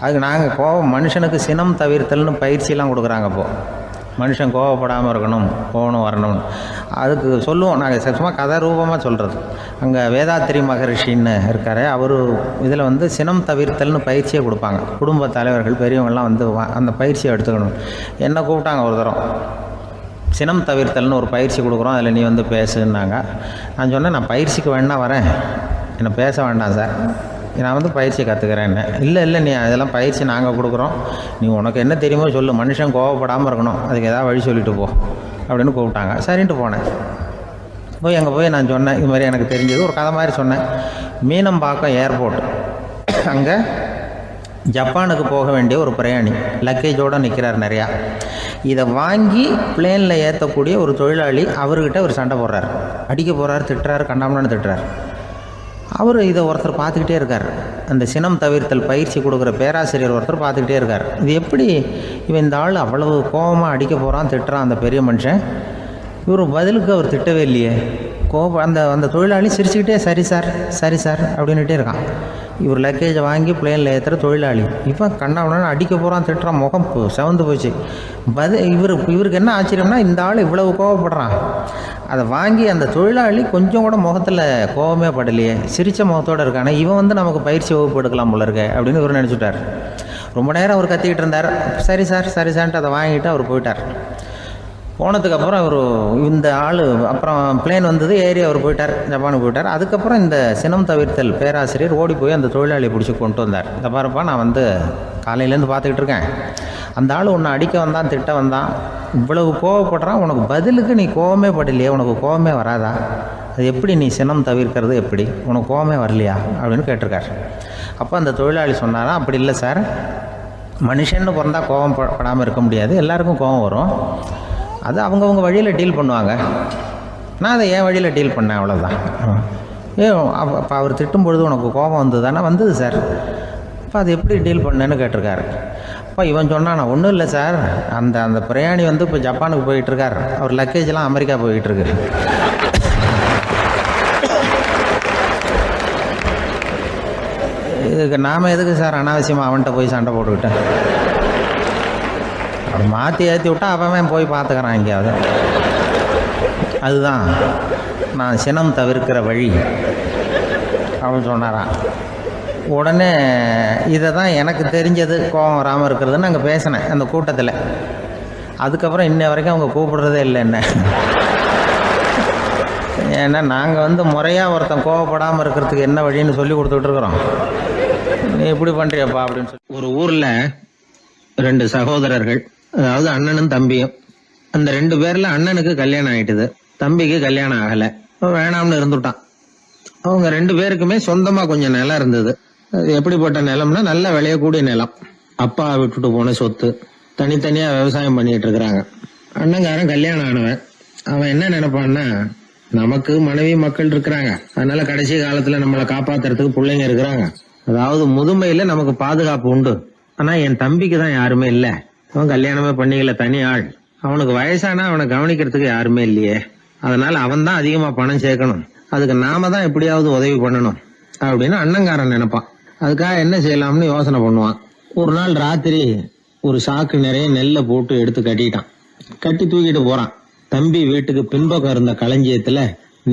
அதுக்கு நாங்கள் மனுஷனுக்கு சினம் தவிர்த்தல்னு பயிற்சியெல்லாம் கொடுக்குறாங்க. இப்போது மனுஷன் கோபப்படாமல் இருக்கணும், போகணும் வரணும், அதுக்கு சொல்லுவோம் நாங்கள். சும்மா கதை ரூபமாக சொல்கிறது. அங்கே வேதாத்திரி மகரிஷின்னு இருக்கார், அவர் இதில் வந்து சினம் தவிர்த்தல்னு பயிற்சியை கொடுப்பாங்க. குடும்ப தலைவர்கள் பெரியவங்கள்லாம் வந்து அந்த பயிற்சியை எடுத்துக்கணும். என்ன கூப்பிட்டாங்க ஒரு தரம், சினம் தவிர்த்தல்னு ஒரு பயிற்சி கொடுக்குறோம், அதில் நீ வந்து பேசுன்னாங்க. நான் சொன்னேன், நான் பயிற்சிக்கு வேணா வரேன், என்னை பேச வேண்டாம் சார், நான் வந்து பயிற்சி கற்றுக்கிறேன்னு. இல்லை நீ அதெல்லாம் பயிற்சி நாங்கள் கொடுக்குறோம், நீ உனக்கு என்ன தெரியுமோ சொல்லு, மனுஷன் கோவப்படாமல் இருக்கணும், அதுக்கு ஏதாவது வழி சொல்லிட்டு போ அப்படின்னு கூப்பிட்டாங்க. சரின்ட்டு போனேன். அங்கே போய் நான் சொன்னேன், இது மாதிரி எனக்கு தெரிஞ்சது ஒரு கதை மாதிரி சொன்னேன். மீனம்பாக்கம் ஏர்போர்ட், அங்கே ஜப்பானுக்கு போக வேண்டிய ஒரு பிரயாணி லக்கேஜோடு நிற்கிறார் நிறையா. இதை வாங்கி பிளேனில் ஏற்றக்கூடிய ஒரு தொழிலாளி அவர்கிட்ட ஒரு சண்டை போடுறார், அடிக்க போகிறார், திட்டுறாரு, கண்டாமலான்னு திட்டுறார். அவர் இதை ஒருத்தர் பார்த்துக்கிட்டே இருக்கார். அந்த சினம் தவிர்த்தல் பயிற்சி கொடுக்குற பேராசிரியர் ஒருத்தர் பார்த்துக்கிட்டே இருக்கார். இது எப்படி இவன் இந்த ஆள் அவ்வளவு கோபமாக அடிக்க போகிறான், திட்டுறான் அந்த பெரிய மனுஷன், இவர் பதிலுக்கு அவர் திட்டவே இல்லையே. அந்த தொழிலாளி சிரிச்சுக்கிட்டே சரி சார் அப்படின்னுட்டே இருக்கான். இவர் லக்கேஜை வாங்கி பிளேனில் ஏற்றுற தொழிலாளி இப்போ கண்ணாவுடனே அடிக்க போகிறான், திட்டுறான், முகம் செவந்து போச்சு. இவருக்கு என்ன ஆச்சரியம்னா, இந்த ஆள் இவ்வளவு கோவப்படுறான், அதை வாங்கி அந்த தொழிலாளி கொஞ்சம் கூட முகத்தில் கோபமே படலையே, சிரித்த முகத்தோடு இருக்கானே, இவன் வந்து நமக்கு பயிற்சி வகுப்பு எடுக்கலாம் போல இருக்க அப்படின்னு இவர் நினச்சிட்டார். ரொம்ப நேரம் அவர் கத்திக்கிட்டு இருந்தார். சரி சார்ன்ட்டு அதை வாங்கிட்டு அவர் போயிட்டார். போனதுக்கப்புறம் அவர் இந்த ஆள் அப்புறம் பிளேன் வந்தது, ஏறி அவர் போயிட்டார், ஜப்பானுக்கு போயிட்டார். அதுக்கப்புறம் இந்த சினம் தவிர்த்தல் பேராசிரியர் ஓடி போய் அந்த தொழிலாளியை பிடிச்சி கொண்டு வந்தார். இந்த பாருப்பா, நான் வந்து காலையிலேருந்து பார்த்துக்கிட்டு இருக்கேன், அந்த ஆள் உன்னை அடிக்க வந்தான், திட்ட வந்தான், இவ்வளவு கோவப்படுறான், உனக்கு பதிலுக்கு நீ கோவமே படலையே, உனக்கு கோவமே வராதா, அது எப்படி நீ சினம் தவிர்க்கிறது, எப்படி உனக்கு கோவமே வரலையா அப்படின்னு கேட்டிருக்கார். அப்போ அந்த தொழிலாளி சொன்னாராம், அப்படி இல்லை சார், மனுஷன்னு பிறந்தால் கோவம் படாமல் இருக்க முடியாது, எல்லாருக்கும் கோவம் வரும், அது அவங்கவுங்க வழியில் டீல் பண்ணுவாங்க, நான் அதை என் வழியில் டீல் பண்ணேன், அவ்வளோதான். அப்போ அவர் திட்டும் பொழுது உனக்கு கோபம் வந்தது தானே? வந்தது சார். அப்போ அது எப்படி டீல் பண்ணேன்னு கேட்டிருக்காரு. அப்போ இவன் சொன்னான், நான் ஒன்றும் இல்லை சார், அந்த பிரயாணி வந்து இப்போ ஜப்பானுக்கு போயிட்டுருக்கார், அவர் லக்கேஜெலாம் அமெரிக்கா போய்கிட்டுருக்கு, இதுக்கு நாம் எதுக்கு சார் அனாவசியமாக அவன்கிட்ட போய் சண்டை போட்டுக்கிட்டேன், அப்படி மாற்றி ஏற்றி விட்டா அவன் போய் பார்த்துக்கிறான் எங்கேயாவது. அதுதான் நான் சினம் தவிர்க்கிற வழி அப்படின்னு சொன்னாரான். உடனே இதை தான் எனக்கு தெரிஞ்சது கோபம் வராமல் இருக்கிறதுன்னு அங்கே பேசினேன் அந்த கூட்டத்தில். அதுக்கப்புறம் இன்ன வரைக்கும் அவங்க கூப்பிடுறதே இல்லை என்ன. ஏன்னா நாங்கள் வந்து முறையாக ஒருத்தன் கோவப்படாமல் இருக்கிறதுக்கு என்ன வழின்னு சொல்லி கொடுத்துட்ருக்குறோம். நீ எப்படி பண்றியப்பா அப்படின்னு சொல்லி. ஒரு ஊர்ல 2 சகோதரர்கள், அதாவது அண்ணனும் தம்பியும். அந்த 2 பேர்ல அண்ணனுக்கு கல்யாணம் ஆயிட்டுது, தம்பிக்கு கல்யாணம் ஆகல. வேணாம்னு இருந்துட்டான். அவங்க 2 பேருக்குமே சொந்தமா கொஞ்சம் நிலம் இருந்தது. அது எப்படிப்பட்ட நிலம்னா நல்ல விளையக்கூடிய நிலம். அப்பா விட்டுட்டு போன சொத்து. தனித்தனியா விவசாயம் பண்ணிட்டு இருக்கிறாங்க. அண்ணங்காரன் கல்யாணம் ஆனவன். அவன் என்ன நினைப்பான்னா, நமக்கு மனைவி மக்கள் இருக்கிறாங்க, அதனால கடைசி காலத்துல நம்மளை காப்பாத்துறதுக்கு பிள்ளைங்க இருக்கிறாங்க, அதாவது முதுமையில நமக்கு பாதுகாப்பு உண்டு. ஆனா என் தம்பிக்கு தான் யாருமே இல்ல. அவன் கல்யாணமே பண்ணிக்கல, தனி ஆள். அவனுக்கு வயசானா அவனை கவனிக்கிறதுக்கு யாருமே இல்லையே. அதனால அவன் தான் அதிகமா பணம் சேர்க்கணும், அதுக்கு நாம தான் எப்படியாவது உதவி பண்ணணும் அப்படின்னு அண்ணங்காரன் நினைப்பான். அதுக்காக என்ன செய்யலாம்னு யோசனை பண்ணுவான். ஒரு நாள் ராத்திரி ஒரு சாக்கு நிறைய நெல்லை போட்டு எடுத்து கட்டிட்டான். கட்டி தூக்கிட்டு போறான். தம்பி வீட்டுக்கு பின்பக்கம் இருந்த களஞ்சியத்துல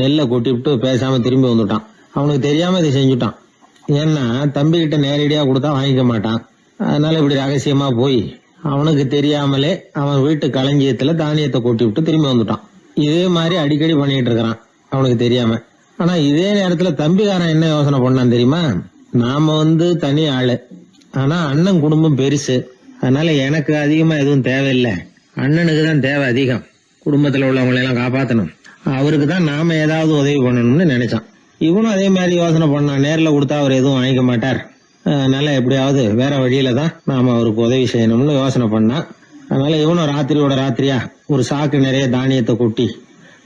நெல்லை கொட்டிவிட்டு பேசாம திரும்பி வந்துட்டான். அவனுக்கு தெரியாம இதை செஞ்சுட்டான். ஏன்னா தம்பி கிட்ட நேரடியா கொடுத்தா வாங்கிக்க மாட்டான். அதனால இப்படி ரகசியமா போய் அவனுக்கு தெரியாமலே அவன் வீட்டு களஞ்சியத்துல தானியத்தை கொட்டி விட்டு திரும்பி வந்துட்டான். இதே மாதிரி அடிக்கடி பண்ணிட்டு இருக்கிறான் அவனுக்கு தெரியாம. ஆனா இதே நேரத்துல தம்பிக்காரன் என்ன யோசனை பண்ணான் தெரியுமா? நாம தனி ஆளு, ஆனா அண்ணன் குடும்பம் பெருசு, அதனால எனக்கு அதிகமா எதுவும் தேவையில்லை, அண்ணனுக்கு தான் தேவை அதிகம், குடும்பத்துல உள்ளவங்களை எல்லாம் காப்பாத்தணும், அவருக்கு தான் நாம ஏதாவது உதவி பண்ணணும்னு நினைச்சான். இவனும் அதே மாதிரி யோசனை பண்ணான். நேர்ல கொடுத்தா அவர் எதுவும் வாங்கிக்க மாட்டார், அதனால எப்படியாவது வேற வழியில தான் நாம அவருக்கு உதவி செய்யணும்னு யோசனை பண்ணான். அதனால இவனும் ராத்திரியோட ராத்திரியா ஒரு சாக்கு நிறைய தானியத்தை கொட்டி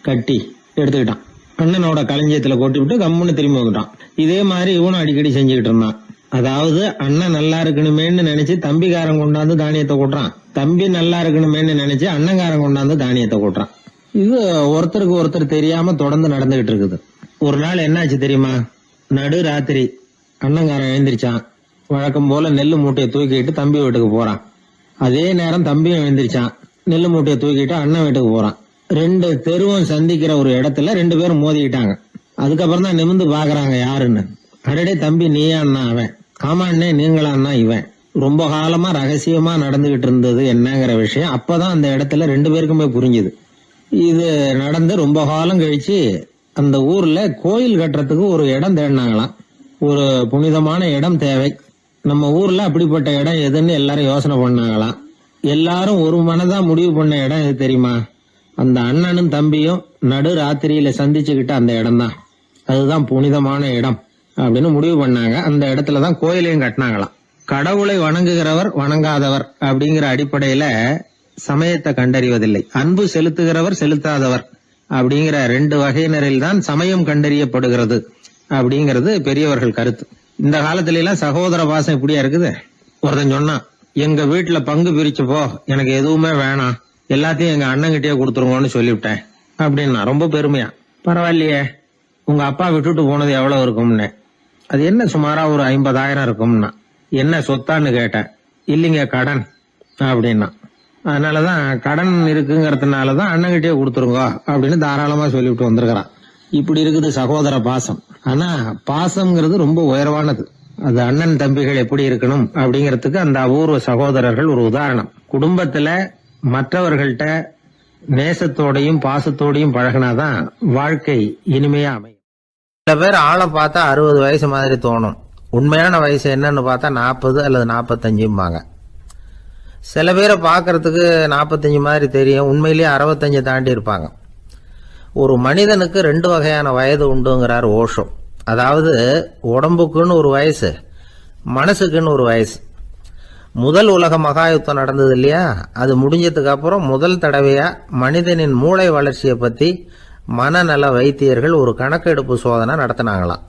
கட்டி எடுத்துக்கிட்டான். அண்ணனோட களஞ்சியத்துல கொட்டி விட்டு கம்முன்னு திரும்பி வந்துட்டான். இதே மாதிரி இவனும் அடிக்கடி செஞ்சுக்கிட்டு இருந்தான். அதாவது அண்ணன் நல்லா இருக்கணுமேன்னு நினைச்சு தம்பிக்காரன் கொண்டாந்து தானியத்தை கொட்டுறான், தம்பி நல்லா இருக்கணுமேன்னு நினைச்சு அண்ணங்காரன் கொண்டாந்து தானியத்தை கொட்டுறான். இது ஒருத்தருக்கு ஒருத்தர் தெரியாம தொடர்ந்து நடந்துகிட்டு இருக்குது. ஒரு நாள் என்னாச்சு தெரியுமா? நடு ராத்திரி அண்ணங்காரன் எழுந்திரிச்சான். வழக்கம் போல நெல்லு மூட்டையை தூக்கிட்டு தம்பி வீட்டுக்கு போறான். அதே நேரம் தம்பியும் எழுந்திரிச்சான். நெல்லு மூட்டையை தூக்கிட்டு அண்ணன் வீட்டுக்கு போறான். 2 தெருவும் சந்திக்கிற ஒரு இடத்துல 2 பேரும் மோதிக்கிட்டாங்க. அதுக்கப்புறம் தான் நிமிந்து பாக்குறாங்க யாருன்னு. அடடே தம்பி நீயா அண்ணா அவன், ஆமா அண்ணே நீங்களா அண்ணா இவன். ரொம்ப காலமா ரகசியமா நடந்துகிட்டு இருந்தது என்னங்கிற விஷயம் அப்பதான் அந்த இடத்துல 2 பேருக்குமே புரிஞ்சுது. இது நடந்து ரொம்ப காலம் கழிச்சு அந்த ஊர்ல கோயில் கட்டுறதுக்கு ஒரு இடம் தேடினாங்களாம். ஒரு புனிதமான இடம் தேவை, நம்ம ஊர்ல அப்படிப்பட்ட இடம் எதுன்னு எல்லாரும் யோசனை பண்ணாங்களாம். எல்லாரும் ஒரு மனதா முடிவு பண்ண இடம் எது தெரியுமா? அந்த அண்ணனும் தம்பியும் நடு ராத்திரியில சந்திச்சுக்கிட்ட அந்த இடம் தான், அதுதான் புனிதமான இடம் அப்படின்னு முடிவு பண்ணாங்க. அந்த இடத்துலதான் கோயிலையும் கட்டினாங்களாம். கடவுளை வணங்குகிறவர் வணங்காதவர் அப்படிங்கிற அடிப்படையில சமயத்தை கண்டறிவதில்லை, அன்பு செலுத்துகிறவர் செலுத்தாதவர் அப்படிங்கிற 2 வகையினரில் தான் சமயம் கண்டறியப்படுகிறது அப்படிங்கிறது பெரியவர்கள் கருத்து. இந்த காலத்துல எல்லாம் சகோதர பாசம் இப்படியா இருக்குது. ஒருத்தன் சொன்னான், எங்க வீட்டுல பங்கு பிரிச்சு போ, எனக்கு எதுவுமே வேணாம், எல்லாத்தையும் எங்க அண்ணன்கிட்டயே கொடுத்துருங்கன்னு சொல்லிவிட்டேன் அப்படின்னா ரொம்ப பெருமையா. பரவாயில்லையே, உங்க அப்பா விட்டுட்டு போனது எவ்வளவு இருக்கும்னு. அது என்ன சுமாரா ஒரு 50,000 இருக்கும்னா. என்ன சொத்தான்னு கேட்டேன். இல்லைங்க கடன் அப்படின்னா. அதனாலதான் கடன் இருக்குங்கிறதுனாலதான் அண்ணன்கிட்டயே கொடுத்துருங்க அப்படின்னு தாராளமா சொல்லிவிட்டு வந்திருக்கிறான். இப்படி இருக்குது சகோதர பாசம். ஆனா பாசம்ங்கிறது ரொம்ப உயர்வானது. அது அண்ணன் தம்பிகள் எப்படி இருக்கணும் அப்படிங்கறதுக்கு அந்த அபூர்வ சகோதரர்கள் ஒரு உதாரணம். குடும்பத்துல மற்றவர்கள்ட்ட நேசத்தோடையும் பாசத்தோடையும் பழகினாதான் வாழ்க்கை இனிமையா அமையும். சில பேர் ஆளை பார்த்தா 60 வயசு மாதிரி தோணும், உண்மையான வயசு என்னன்னு பார்த்தா 40 அல்லது 45. சில பேரை பார்க்கறதுக்கு 45 மாதிரி தெரியும், உண்மையிலேயே 65 தாண்டி இருப்பாங்க. ஒரு மனிதனுக்கு 2 வகையான வயது உண்டுங்கிறார் ஓஷோ. அதாவது உடம்புக்குன்னு ஒரு வயசு, மனசுக்குன்னு ஒரு வயசு. முதல் உலக மகாயுத்தம் நடந்தது இல்லையா, அது முடிஞ்சதுக்கு அப்புறம் முதல் தடவையா மனிதனின் மூளை வளர்ச்சியை பத்தி மனநல வைத்தியர்கள் ஒரு கணக்கெடுப்பு சோதனை நடத்தினாங்களாம்.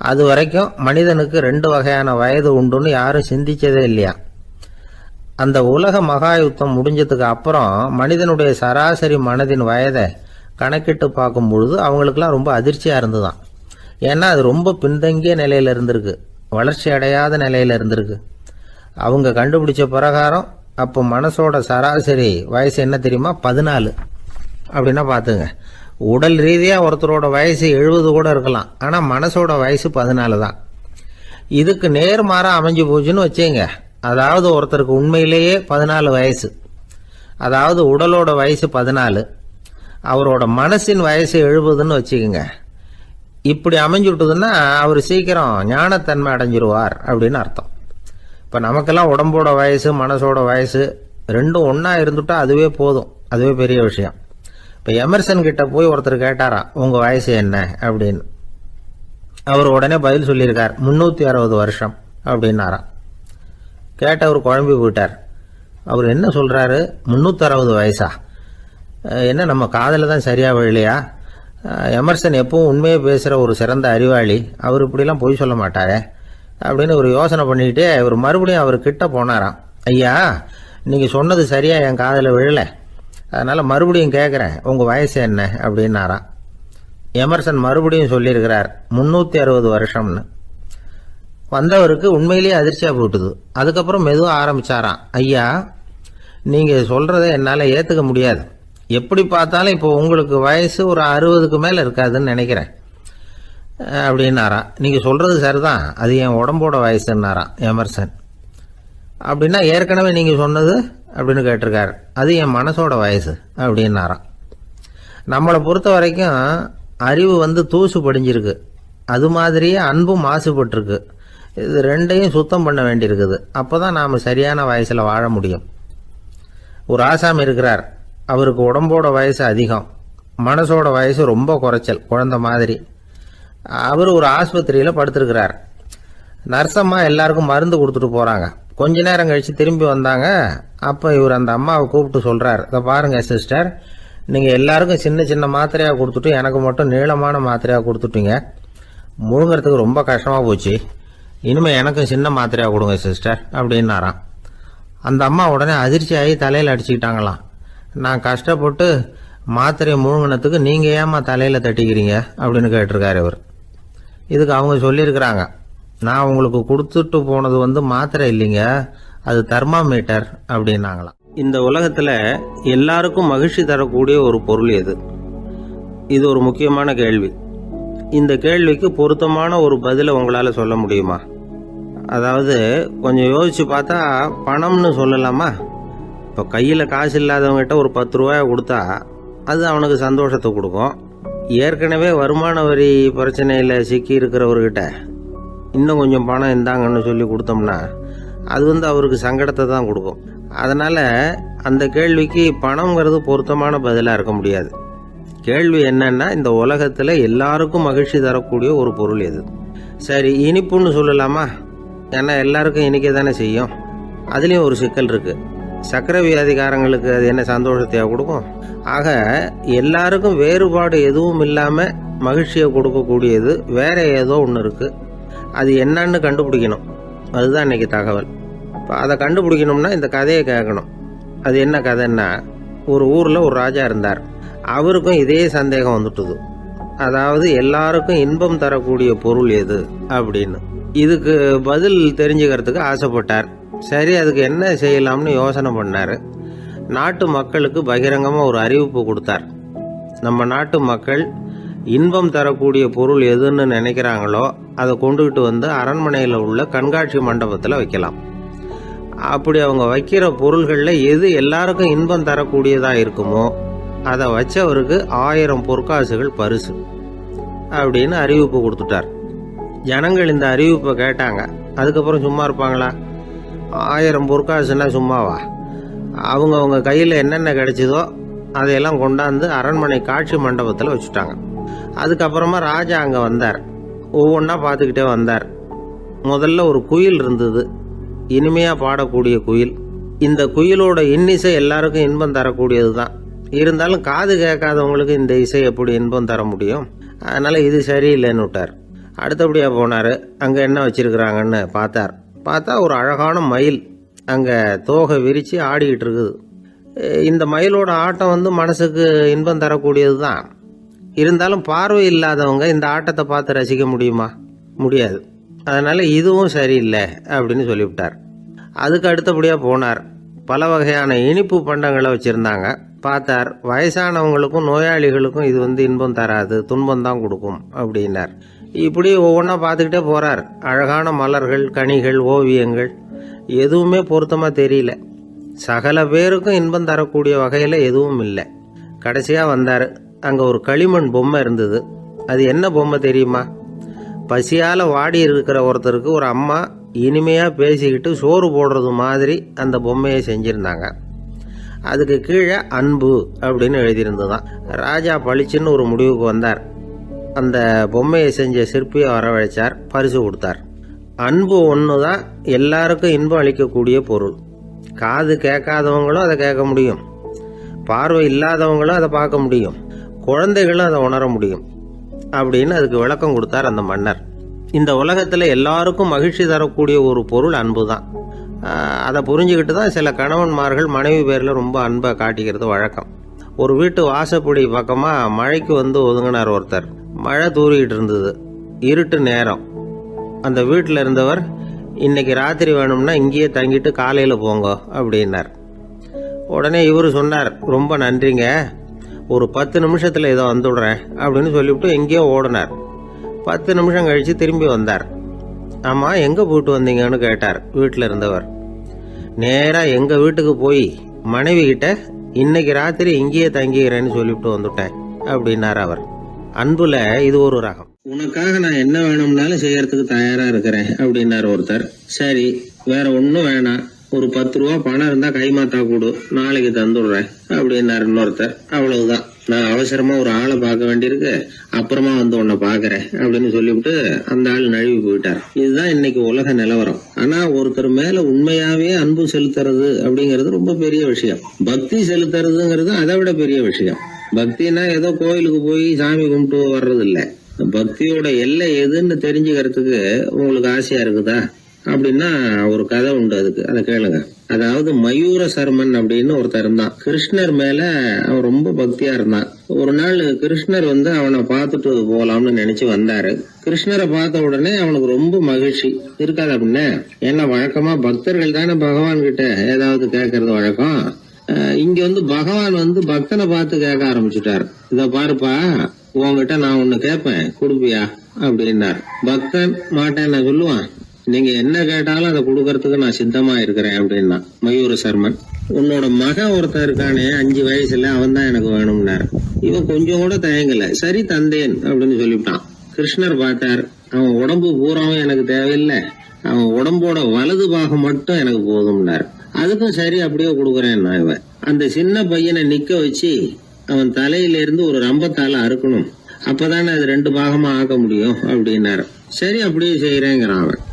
அது வரைக்கும் மனிதனுக்கு 2 வகையான வயது உண்டுன்னு யாரும் சிந்திச்சதே இல்லையா. அந்த உலக மகாயுத்தம் முடிஞ்சதுக்கு அப்புறம் மனிதனுடைய சராசரி மனதின் வயதை கணக்கிட்டு பார்க்கும் பொழுது அவங்களுக்குலாம் ரொம்ப அதிர்ச்சியா இருந்துதான். ஏன்னா அது ரொம்ப பின்தங்கிய நிலையில இருந்திருக்கு, வளர்ச்சி அடையாத நிலையில இருந்திருக்கு. அவங்க கண்டுபிடிச்ச பிரகாரம் அப்போ மனசோட சராசரி வயசு என்ன தெரியுமா? 14. அப்படின்னா பாத்துங்க, உடல் ரீதியா ஒருத்தரோட வயசு 70 கூட இருக்கலாம், ஆனா மனசோட வயசு 14 தான். இதுக்கு நேர்மாறா அமைஞ்சு போச்சுன்னு வச்சுங்க. அதாவது ஒருத்தருக்கு உண்மையிலேயே 14 வயசு, அதாவது உடலோட வயசு 14, அவரோட மனசின் வயசு 70ன்னு வச்சுக்கோங்க. இப்படி அமைஞ்சுட்டுதுன்னா அவர் சீக்கிரம் ஞானத்தன்மை அடைஞ்சிருவார் அப்படின்னு அர்த்தம். இப்போ நமக்கெல்லாம் உடம்போட வயசு மனசோட வயசு ரெண்டும் ஒன்றா இருந்துட்டா அதுவே போதும், அதுவே பெரிய விஷயம். இப்போ எமர்சன் கிட்ட போய் ஒருத்தர் கேட்டாராம், உங்கள் வயசு என்ன அப்படின்னு. அவர் உடனே பதில் சொல்லியிருக்கார், 360 வருஷம் அப்படின்னாராம். கேட்டவர் குழம்பி போயிட்டார். அவர் என்ன சொல்கிறாரு, 360 வயசா? என்ன நம்ம காதில் தான் சரியாக விழலையா? எமர்சன் எப்பவும் உண்மையே பேசுகிற ஒரு சிறந்த அறிவாளி, அவர் இப்படிலாம் பொய் சொல்ல மாட்டாரே அப்படின்னு ஒரு யோசனை பண்ணிக்கிட்டே அவர் மறுபடியும் அவர் கிட்ட போனாராம். ஐயா, நீங்கள் சொன்னது சரியாக என் காதில் விழலை, அதனால் மறுபடியும் கேட்குறேன், உங்கள் வயசு என்ன அப்படின்னாராம். எமர்சன் மறுபடியும் சொல்லியிருக்கிறார், 360 வருஷம்னு. வந்தவருக்கு உண்மையிலேயே அதிர்ச்சியாக போட்டுது. அதுக்கப்புறம் மெதுவாக ஆரம்பித்தாராம், ஐயா நீங்கள் சொல்கிறத என்னால் ஏற்றுக்க முடியாது. எப்படி பார்த்தாலும் இப்போ உங்களுக்கு வயசு ஒரு 60க்கு மேலே இருக்காதுன்னு நினைக்கிறேன் அப்படின்னாராம். நீங்கள் சொல்கிறது சரிதான், அது என் உடம்போட வயசுன்னாராம் எமர்சன். அப்படின்னா ஏற்கனவே நீங்கள் சொன்னது அப்படின்னு கேட்டிருக்காரு, அது என் மனசோட வயசு அப்படின்னாராம். நம்மளை பொறுத்த வரைக்கும் அறிவு தூசு படிஞ்சிருக்கு, அது மாதிரியே அன்பும் மாசுபட்டிருக்கு. இது ரெண்டையும் சுத்தம் பண்ண வேண்டியிருக்குது. அப்போ தான் நாம் சரியான வயசில் வாழ முடியும். ஒரு ஆசாமி இருக்கிறார், அவருக்கு உடம்போட வயசு அதிகம், மனசோட வயசு ரொம்ப குறைச்சல், குழந்தை மாதிரி. அவர் ஒரு ஆஸ்பத்திரியில் படுத்திருக்கிறார். நர்சம்மா எல்லாருக்கும் மருந்து கொடுத்துட்டு போகிறாங்க. கொஞ்ச நேரம் கழித்து திரும்பி வந்தாங்க. அப்போ இவர் அந்த அம்மாவை கூப்பிட்டு சொல்கிறார், இதை பாருங்கள் சிஸ்டர், நீங்கள் எல்லாருக்கும் சின்ன சின்ன மாத்திரையாக கொடுத்துட்டு எனக்கு மட்டும் நீளமான மாத்திரையாக கொடுத்துட்டீங்க. முழுங்கிறதுக்கு ரொம்ப கஷ்டமாக போச்சு. இனிமேல் எனக்கும் சின்ன மாத்திரையாக கொடுங்க சிஸ்டர் அப்படின்னாராம். அந்த அம்மா உடனே அதிர்ச்சியாகி தலையில் அடிச்சுக்கிட்டாங்களாம். நான் கஷ்டப்பட்டு மாத்திரையை முழுங்கினத்துக்கு நீங்கள் ஏமா தலையில் தட்டிக்கிறீங்க அப்படின்னு கேட்டிருக்காரு இவர். இதுக்கு அவங்க சொல்லியிருக்கிறாங்க, நான் உங்களுக்கு கொடுத்துட்டு போனது மாத்திரை இல்லைங்க, அது தெர்மாமீட்டர் அப்படின்னாங்களாம். இந்த உலகத்தில் எல்லாருக்கும் மகிழ்ச்சி தரக்கூடிய ஒரு பொருள் எது? இது ஒரு முக்கியமான கேள்வி. இந்த கேள்விக்கு பொருத்தமான ஒரு பதிலை உங்களால் சொல்ல முடியுமா? அதாவது கொஞ்சம் யோசித்து பார்த்தா பணம்னு சொல்லலாமா? இப்போ கையில் காசு இல்லாதவங்ககிட்ட ஒரு 10 ரூபாயை கொடுத்தா அது அவனுக்கு சந்தோஷத்தை கொடுக்கும். ஏற்கனவே வருமான வரி பிரச்சனையில் சிக்கி இருக்கிறவர்கிட்ட இன்னும் கொஞ்சம் பணம் இருந்தாங்கன்னு சொல்லி கொடுத்தோம்னா அது அவருக்கு சங்கடத்தை தான் கொடுக்கும். அதனால் அந்த கேள்விக்கு பணங்கிறது பொருத்தமான பதிலாக இருக்க முடியாது. கேள்வி என்னன்னா, இந்த உலகத்தில் எல்லாருக்கும் மகிழ்ச்சி தரக்கூடிய ஒரு பொருள் எது? சரி, இனிப்புன்னு சொல்லலாமா? ஏன்னா எல்லாருக்கும் இனிக்க தானே செய்யும். அதுலேயும் ஒரு சிக்கல் இருக்குது. சர்க்கரை வியாதிக்காரங்களுக்கு அது என்ன சந்தோஷத்தையா கொடுக்கும்? ஆக எல்லாருக்கும் வேறுபாடு எதுவும் இல்லாமல் மகிழ்ச்சியை கொடுக்கக்கூடியது வேற ஏதோ ஒன்று இருக்குது. அது என்னன்னு கண்டுபிடிக்கணும். அதுதான் இன்னைக்கு தகவல். இப்போ அதை கண்டுபிடிக்கணும்னா இந்த கதையை கேட்கணும். அது என்ன கதைன்னா, ஒரு ஊரில் ஒரு ராஜா இருந்தார். அவருக்கும் இதே சந்தேகம் வந்துட்டுது. அதாவது எல்லாருக்கும் இன்பம் தரக்கூடிய பொருள் எது அப்படின்னு. இதுக்கு பதில் தெரிஞ்சுக்கிறதுக்கு ஆசைப்பட்டார். சரி, அதுக்கு என்ன செய்யலாம்னு யோசனை பண்ணார். நாட்டு மக்களுக்கு பகிரங்கமாக ஒரு அறிவிப்பு கொடுத்தார். நம்ம நாட்டு மக்கள் இன்பம் தரக்கூடிய பொருள் எதுன்னு நினைக்கிறாங்களோ அதை கொண்டுகிட்டு அரண்மனையில் உள்ள கண்காட்சி மண்டபத்தில் வைக்கலாம். அப்படி அவங்க வைக்கிற பொருள்களில் எது எல்லாருக்கும் இன்பம் தரக்கூடியதாக இருக்குமோ அதை வச்சவருக்கு 1000 பொற்காசுகள் பரிசு அப்படின்னு அறிவிப்பு கொடுத்துட்டார். ஜனங்கள் இந்த அறிவிப்பை கேட்டாங்க. அதுக்கப்புறம் சும்மா இருப்பாங்களா? 1000 பொற்காசுன்னா சும்மாவா? அவங்க கையில் என்னென்ன கிடைச்சதோ அதையெல்லாம் கொண்டாந்து அரண்மனை காட்சி மண்டபத்தில் வச்சுட்டாங்க. அதுக்கப்புறமா ராஜா அங்கே வந்தார். ஒவ்வொன்றா பார்த்துக்கிட்டே வந்தார். முதல்ல ஒரு குயில் இருந்தது, இனிமையாக பாடக்கூடிய குயில். இந்த குயிலோட இன்னிசை எல்லாருக்கும் இன்பம் தரக்கூடியது தான். இருந்தாலும் காது கேட்காதவங்களுக்கு இந்த இசை எப்படி இன்பம் தர முடியும்? அதனால் இது சரியில்லைன்னு விட்டார். அடுத்தபடியாக போனார். அங்கே என்ன வச்சுருக்குறாங்கன்னு பார்த்தா ஒரு அழகான மயில் அங்கே தோகை விரித்து ஆடிக்கிட்டு இருக்குது. இந்த மயிலோட ஆட்டம் மனசுக்கு இன்பம் தரக்கூடியது தான். இருந்தாலும் பார்வை இல்லாதவங்க இந்த ஆட்டத்தை பார்த்து ரசிக்க முடியுமா? முடியாது. அதனால் இதுவும் சரியில்லை அப்படின்னு சொல்லிவிட்டார். அதுக்கு அடுத்தபடியாக போனார். பல வகையான இனிப்பு பண்டங்களை வச்சுருந்தாங்க. பார்த்தார், வயசானவங்களுக்கும் நோயாளிகளுக்கும் இது இன்பம் தராது, துன்பம் தான் கொடுக்கும் அப்படின்னார். இப்படி ஒவ்வொன்றா பார்த்துக்கிட்டே போகிறார். அழகான மலர்கள், கனிகள், ஓவியங்கள் எதுவுமே பொருத்தமாக தெரியல. சகல பேருக்கும் இன்பம் தரக்கூடிய வகையில் எதுவும் இல்லை. கடைசியாக வந்தார். அங்கே ஒரு களிமண் பொம்மை இருந்தது. அது என்ன பொம்மை தெரியுமா? பசியால் வாடி இருக்கிற ஒருத்தருக்கு ஒரு அம்மா இனிமையாக பேசிக்கிட்டு சோறு போடுறது மாதிரி அந்த பொம்மையை செஞ்சுருந்தாங்க. அதுக்கு கீழே அன்பு அப்படின்னு எழுதியிருந்ததுதான். ராஜா பளிச்சுன்னு ஒரு முடிவுக்கு வந்தார். அந்த பொம்மையை செஞ்ச சிற்பியை வரவழைச்சார், பரிசு கொடுத்தார். அன்பு ஒன்று தான் எல்லாருக்கும் இன்பம் அளிக்கக்கூடிய பொருள். காது கேட்காதவங்களும் அதை கேட்க முடியும், பார்வை இல்லாதவங்களும் அதை பார்க்க முடியும், குழந்தைகளும் அதை உணர முடியும் அப்படின்னு அதுக்கு விளக்கம் கொடுத்தார் அந்த மன்னர். இந்த உலகத்தில் எல்லாருக்கும் மகிழ்ச்சி தரக்கூடிய ஒரு பொருள் அன்பு தான். அதை புரிஞ்சுக்கிட்டு தான் சில கணவன்மார்கள் மனைவி பேரில் ரொம்ப அன்பை காட்டிக்கிறது வழக்கம். ஒரு வீட்டு வாசப்படி பக்கமாக மழைக்கு வந்து ஒதுங்கினார் ஒருத்தர். மழை தூரிக்கிட்டு இருந்தது, இருட்டு நேரம். அந்த வீட்டில் இருந்தவர், இன்னைக்கு ராத்திரி வேணும்னா இங்கேயே தங்கிட்டு காலையில் போங்க அப்படின்னார். உடனே இவர் சொன்னார், ரொம்ப நன்றிங்க, ஒரு 10 நிமிஷத்தில் இதை வந்துவிடுறேன் அப்படின்னு சொல்லிவிட்டு எங்கேயோ ஓடினார். 10 நிமிஷம் கழித்து திரும்பி வந்தார். ஆமாம், எங்கே போயிட்டு வந்தீங்கன்னு கேட்டார் வீட்டில் இருந்தவர். நேராக எங்கள் வீட்டுக்கு போய் மனைவி கிட்ட இன்னைக்கு ராத்திரி இங்கேயே தங்கிக்கிறேன்னு சொல்லிவிட்டு வந்துட்டேன் அப்படின்னார் அவர். அன்புல இது ஒரு ரகம். உனக்காக நான் என்ன வேணும்னாலும் செய்யறதுக்கு தயாரா இருக்கிறேன் அப்படின்னாரு ஒருத்தர். சரி, வேற ஒன்றும் வேணாம், ஒரு 10 ரூபா பணம் இருந்தா கைமாத்தா கொடு, நாளைக்கு தந்துடுறேன் அப்படின்னாரு இன்னொருத்தர். அவ்வளவுதான், நான் அவசரமா ஒரு ஆளை பார்க்க வேண்டியிருக்கு, அப்புறமா வந்து உன்னை பாக்குறேன் அப்படின்னு சொல்லிவிட்டு அந்த ஆள் நழுவி போயிட்டார். இதுதான் இன்னைக்கு உலக நிலவரம். ஆனா ஒருத்தர் மேல உண்மையாவே அன்பு செலுத்துறது அப்படிங்கிறது ரொம்ப பெரிய விஷயம். பக்தி செலுத்துறதுங்கிறது அதை விட பெரிய விஷயம். பக்தினா ஏதோ கோயிலுக்கு போய் சாமி கும்பிட்டு வர்றது இல்ல. பக்தியோட எல்லை எதுன்னு தெரிஞ்சுக்கிறதுக்கு உங்களுக்கு ஆசையா இருக்குதா அப்படின்னா ஒரு கதை உண்டு, அதுக்கு அதை கேளுங்க. அதாவது மயூர சர்மன் அப்படின்னு ஒருத்தர் இருந்தான். கிருஷ்ணர் மேல அவன் ரொம்ப பக்தியா இருந்தான். ஒரு நாள் கிருஷ்ணர் வந்து அவனை பார்த்துட்டு போலாம்னு நினைச்சு வந்தாரு. கிருஷ்ணரை பார்த்த உடனே அவனுக்கு ரொம்ப மகிழ்ச்சி இருக்காது அப்படின்னா. ஏன்னா வழக்கமா பக்தர்கள் தானே பகவான் கிட்ட ஏதாவது கேட்கறது வழக்கம். இங்க வந்து பகவான் வந்து பக்தனை பார்த்து கேட்க ஆரம்பிச்சுட்டாரு. இத பாருப்பா, உங்ககிட்ட நான் ஒண்ணு கேட்பேன், கொடுப்பியா அப்படின்னாரு. பக்தன் மாட்டேன் நான் சொல்லுவான். நீங்க என்ன கேட்டாலும் அதை கொடுக்கறதுக்கு நான் சித்தமா இருக்கிறேன் அப்படின்னா மயூர சர்மன். உன்னோட மகன் ஒருத்தன் இருக்கானே 5 வயசுல, அவன் தான் எனக்கு வேணும்னாரு. இவன் கொஞ்சம் கூட தயங்கல, சரி தந்தேன் அப்படின்னு சொல்லிவிட்டான். கிருஷ்ணர் பார்த்தார், அவன் உடம்பு பூராவும் எனக்கு தேவையில்லை, அவன் உடம்போட வலது பாகம் மட்டும் எனக்கு போதும்னாரு. அதுக்கும் சரி அப்படியே கொடுக்குறேன். இவன் அந்த சின்ன பையனை நிக்க வச்சு அவன் தலையில இருந்து ஒரு ரம்பத்தால அறுக்கணும், அப்பதானே அது 2 பாகமா ஆக்க முடியும் அப்படின்னாரு. சரி அப்படியே செய்யறேங்கிறான் அவன்.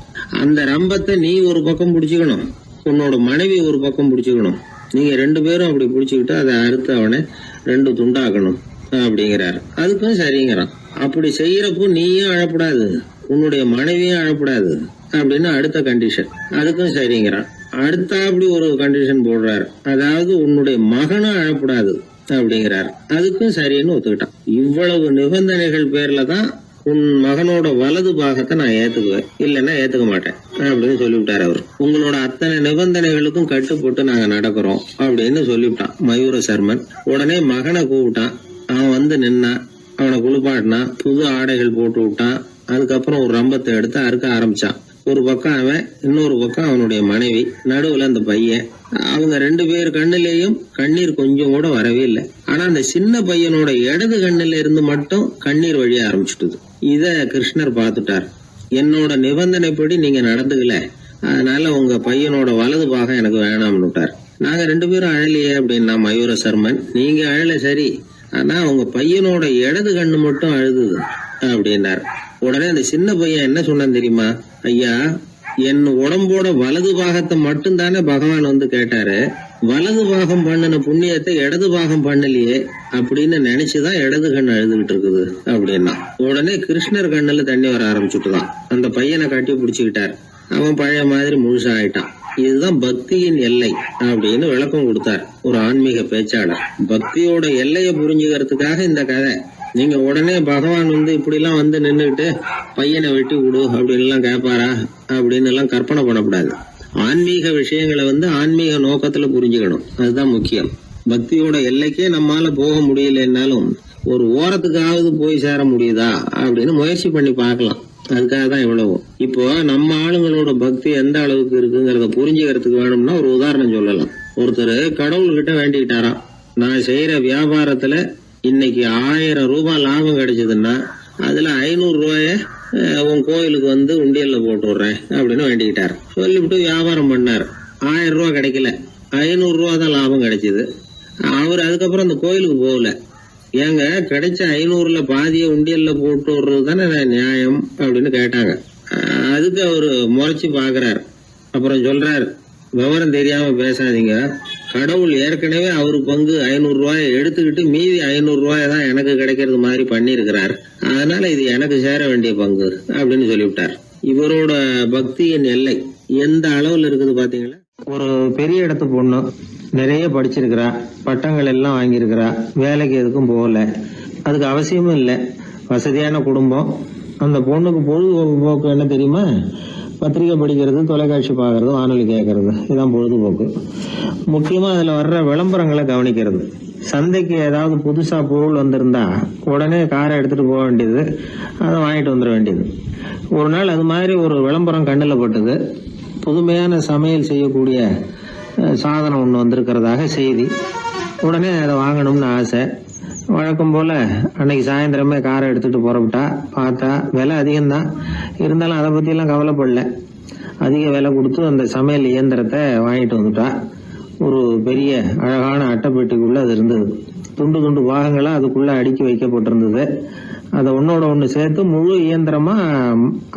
அந்த ரம்பத்தை நீ ஒரு பக்கம் பிடிச்சுக்கணும், உன்னோட மனைவி ஒரு பக்கம் பிடிச்சுக்கணும், நீங்க 2 பேரும் அப்படி பிடிச்சுக்கிட்டு அதை அறுத்து அவனை 2 துண்டாக்கணும் அப்படிங்கிறாரு. அதுக்கும் சரிங்கிறான். அப்படி செய்யறப்போ நீயும் அழப்படாது, உன்னுடைய மனைவியும் அழப்படாது அப்படின்னு அடுத்த கண்டிஷன். அதுக்கும் சரிங்கிறான். அடுத்த அப்படி ஒரு கண்டிஷன் போடுறாரு, அதாவது உன்னுடைய மகனும் அழப்படாது அப்படிங்கிறாரு. அதுக்கும் சரின்னு ஒத்துக்கிட்டான். இவ்வளவு நிபந்தனைகள் பேர்ல தான் உன் மகனோட வலது பாகத்தை நான் ஏத்துக்குவேன், இல்லைன்னா ஏத்துக்க மாட்டேன் அப்படின்னு சொல்லிவிட்டாரு அவர். உங்களோட அத்தனை நிபந்தனைகளுக்கும் கட்டுப்பட்டு நாங்க நடக்கிறோம் அப்படின்னு சொல்லிவிட்டான் மயூர சர்மன். உடனே மகனை கூப்பிட்டான். அவன் வந்து நின்னான், அவனை குளிப்பாட்டினான், புது ஆடைகள் போட்டு விட்டான். அதுக்கப்புறம் ஒரு ரம்பத்தை எடுத்து அறுக்க ஆரம்பிச்சான். ஒரு பக்கம் அவன், இன்னொரு பக்கம் அவனுடைய மனைவி, நடுவுல அந்த பையன். அவங்க 2 பேர் கண்ணிலேயும் கண்ணீர் கொஞ்சம் கூட வரவே இல்லை. ஆனா அந்த சின்ன பையனோட இடது கண்ணில இருந்து மட்டும் கண்ணீர் வழிய ஆரம்பிச்சுட்டுது. இத கிருஷ்ணர் பார்த்துட்டார். என்னோட நிபந்தனைப்படி நீங்க நடந்துக்கல, அதனால உங்க பையனோட வலது பாகம் எனக்கு வேணாம்னு விட்டார். நாங்க 2 பேரும் அழலையே அப்படின்னா மயூர சர்மன். நீங்க அழல சரி, ஆனா உங்க பையனோட இடது கண்ணு மட்டும் அழுதுது அப்படின்னார். உடனே அந்த சின்ன பையன் என்ன சொன்னான் தெரியுமா? ஐயா, என் உடம்போட வலது பாகத்தை மட்டும் தானே பகவான் வந்து கேட்டாரு, வலது பாகம் பண்ணின புண்ணியத்தை இடது பாகம் பண்ணலையே அப்படின்னு நினைச்சுதான் இடது கண் அழுதுகிட்டு இருக்குது அப்படின்னா. உடனே கிருஷ்ணர் கண்ணுல தண்ணி வர ஆரம்பிச்சுட்டுதான். அந்த பையனை கட்டி பிடிச்சுக்கிட்டார். அவன் பழைய மாதிரி முழுசா ஆயிட்டான். இதுதான் பக்தியின் எல்லை அப்படின்னு விளக்கம் கொடுத்தார் ஒரு ஆன்மீக பேச்சாளர். பக்தியோட எல்லையை புரிஞ்சுக்கிறதுக்காக இந்த கதை. நீங்க உடனே பகவான் வந்து இப்படி எல்லாம் வந்து நின்றுட்டு பையனை வெட்டி விடு அப்படின்னு எல்லாம் கேட்பாரா அப்படின்னு எல்லாம் கற்பனை பண்ணக்கூடாது. ஆன்மீக விஷயங்களை வந்து ஆன்மீக நோக்கத்துல புரிஞ்சுக்கணும், அதுதான் முக்கியம். பக்தியோட எல்லைக்கே நம்மால போக முடியலன்னாலும் ஒரு ஓரத்துக்காவது போய் சேர முடியுதா அப்படின்னு முயற்சி பண்ணி பார்க்கலாம். அதுக்காக தான் இவ்வளவு. இப்போ நம்ம ஆளுங்களோட பக்தி எந்த அளவுக்கு இருக்குங்கிறத புரிஞ்சுக்கிறதுக்கு வேணும்னா ஒரு உதாரணம் சொல்லலாம். ஒருத்தர் கடவுள்கிட்ட வேண்டிக்கிட்டாராம், நான் செய்யற வியாபாரத்துல இன்னைக்கு 1000 ரூபாய் லாபம் கிடைச்சதுன்னா அதில் 500 ரூபாய உன் கோயிலுக்கு வந்து உண்டியல்ல போட்டு விடுறேன் அப்படின்னு வேண்டிக்கிட்டார். சொல்லிவிட்டு வியாபாரம் பண்ணார். 1000 ரூபா கிடைக்கல, 500 ரூபா தான் லாபம் கிடைச்சிது. அவர் அதுக்கப்புறம் அந்த கோயிலுக்கு போகல. ஏங்க, கிடைச்ச 500ல பாதியை உண்டியல்ல போட்டு விடுறது தானே நியாயம் அப்படின்னு கேட்டாங்க. அதுக்கு அவரு முறைச்சு பாக்குறாரு. அப்புறம் சொல்றாரு, விவரம் தெரியாம பேசாதீங்க. கடவுள் ஏற்கனவே அவரு பங்கு 500 ரூபாயை எடுத்துக்கிட்டு மீதி 500 ரூபாயை தான் எனக்கு கிடைக்கிறது மாதிரி பண்ணியிருக்கிறார். அதனால இது எனக்கு சேர வேண்டிய பங்கு அப்படின்னு சொல்லிவிட்டார். இவரோட பக்தியின் எல்லை எந்த அளவுல இருக்குது பாத்தீங்களா? ஒரு பெரிய இடத்து பொண்ணு, நிறைய படிச்சிருக்கிறா, பட்டங்கள் எல்லாம் வாங்கியிருக்கிறா, வேலைக்கு எதுக்கும் போகல, அதுக்கு அவசியமும் இல்லை, வசதியான குடும்பம். அந்த பொண்ணுக்கு பொழுதுபோக்கு என்ன தெரியுமா? பத்திரிகை படிக்கிறது, தொலைக்காட்சி பார்க்கறது, வானொலி கேட்கறது, இதுதான் பொழுதுபோக்கு. முக்கியமா அதுல வர்ற விளம்பரங்களை கவனிக்கிறது. சந்தைக்கு ஏதாவது புதுசா பொருள் வந்திருந்தா உடனே காரை எடுத்துட்டு போக வேண்டியது, அதை வாங்கிட்டு வந்துட வேண்டியது. ஒரு நாள் அது மாதிரி ஒரு விளம்பரம் கண்ணில் பட்டது. புதுமையான சமையல் செய்யக்கூடிய சாதனம் ஒன்று வந்திருக்கிறதாக செய்தி. உடனே அதை வாங்கணும்னு ஆசை. வழக்கம் போல அன்னைக்கு சாயந்தரமே காரை எடுத்துட்டு புறப்பட்டா. பார்த்தா விலை அதிகம்தான், இருந்தாலும் அதை பற்றியெல்லாம் கவலைப்படல. அதிக விலை கொடுத்து அந்த சமையல் இயந்திரத்தை வாங்கிட்டு வந்துட்டா. ஒரு பெரிய அழகான அட்டைப்பெட்டிக்குள்ள அது இருந்தது. துண்டு துண்டு பாகங்களா அதுக்குள்ள அடுக்கி வைக்கப்பட்டிருந்தது. அதை ஒன்னோட ஒன்று சேர்த்து முழு இயந்திரமா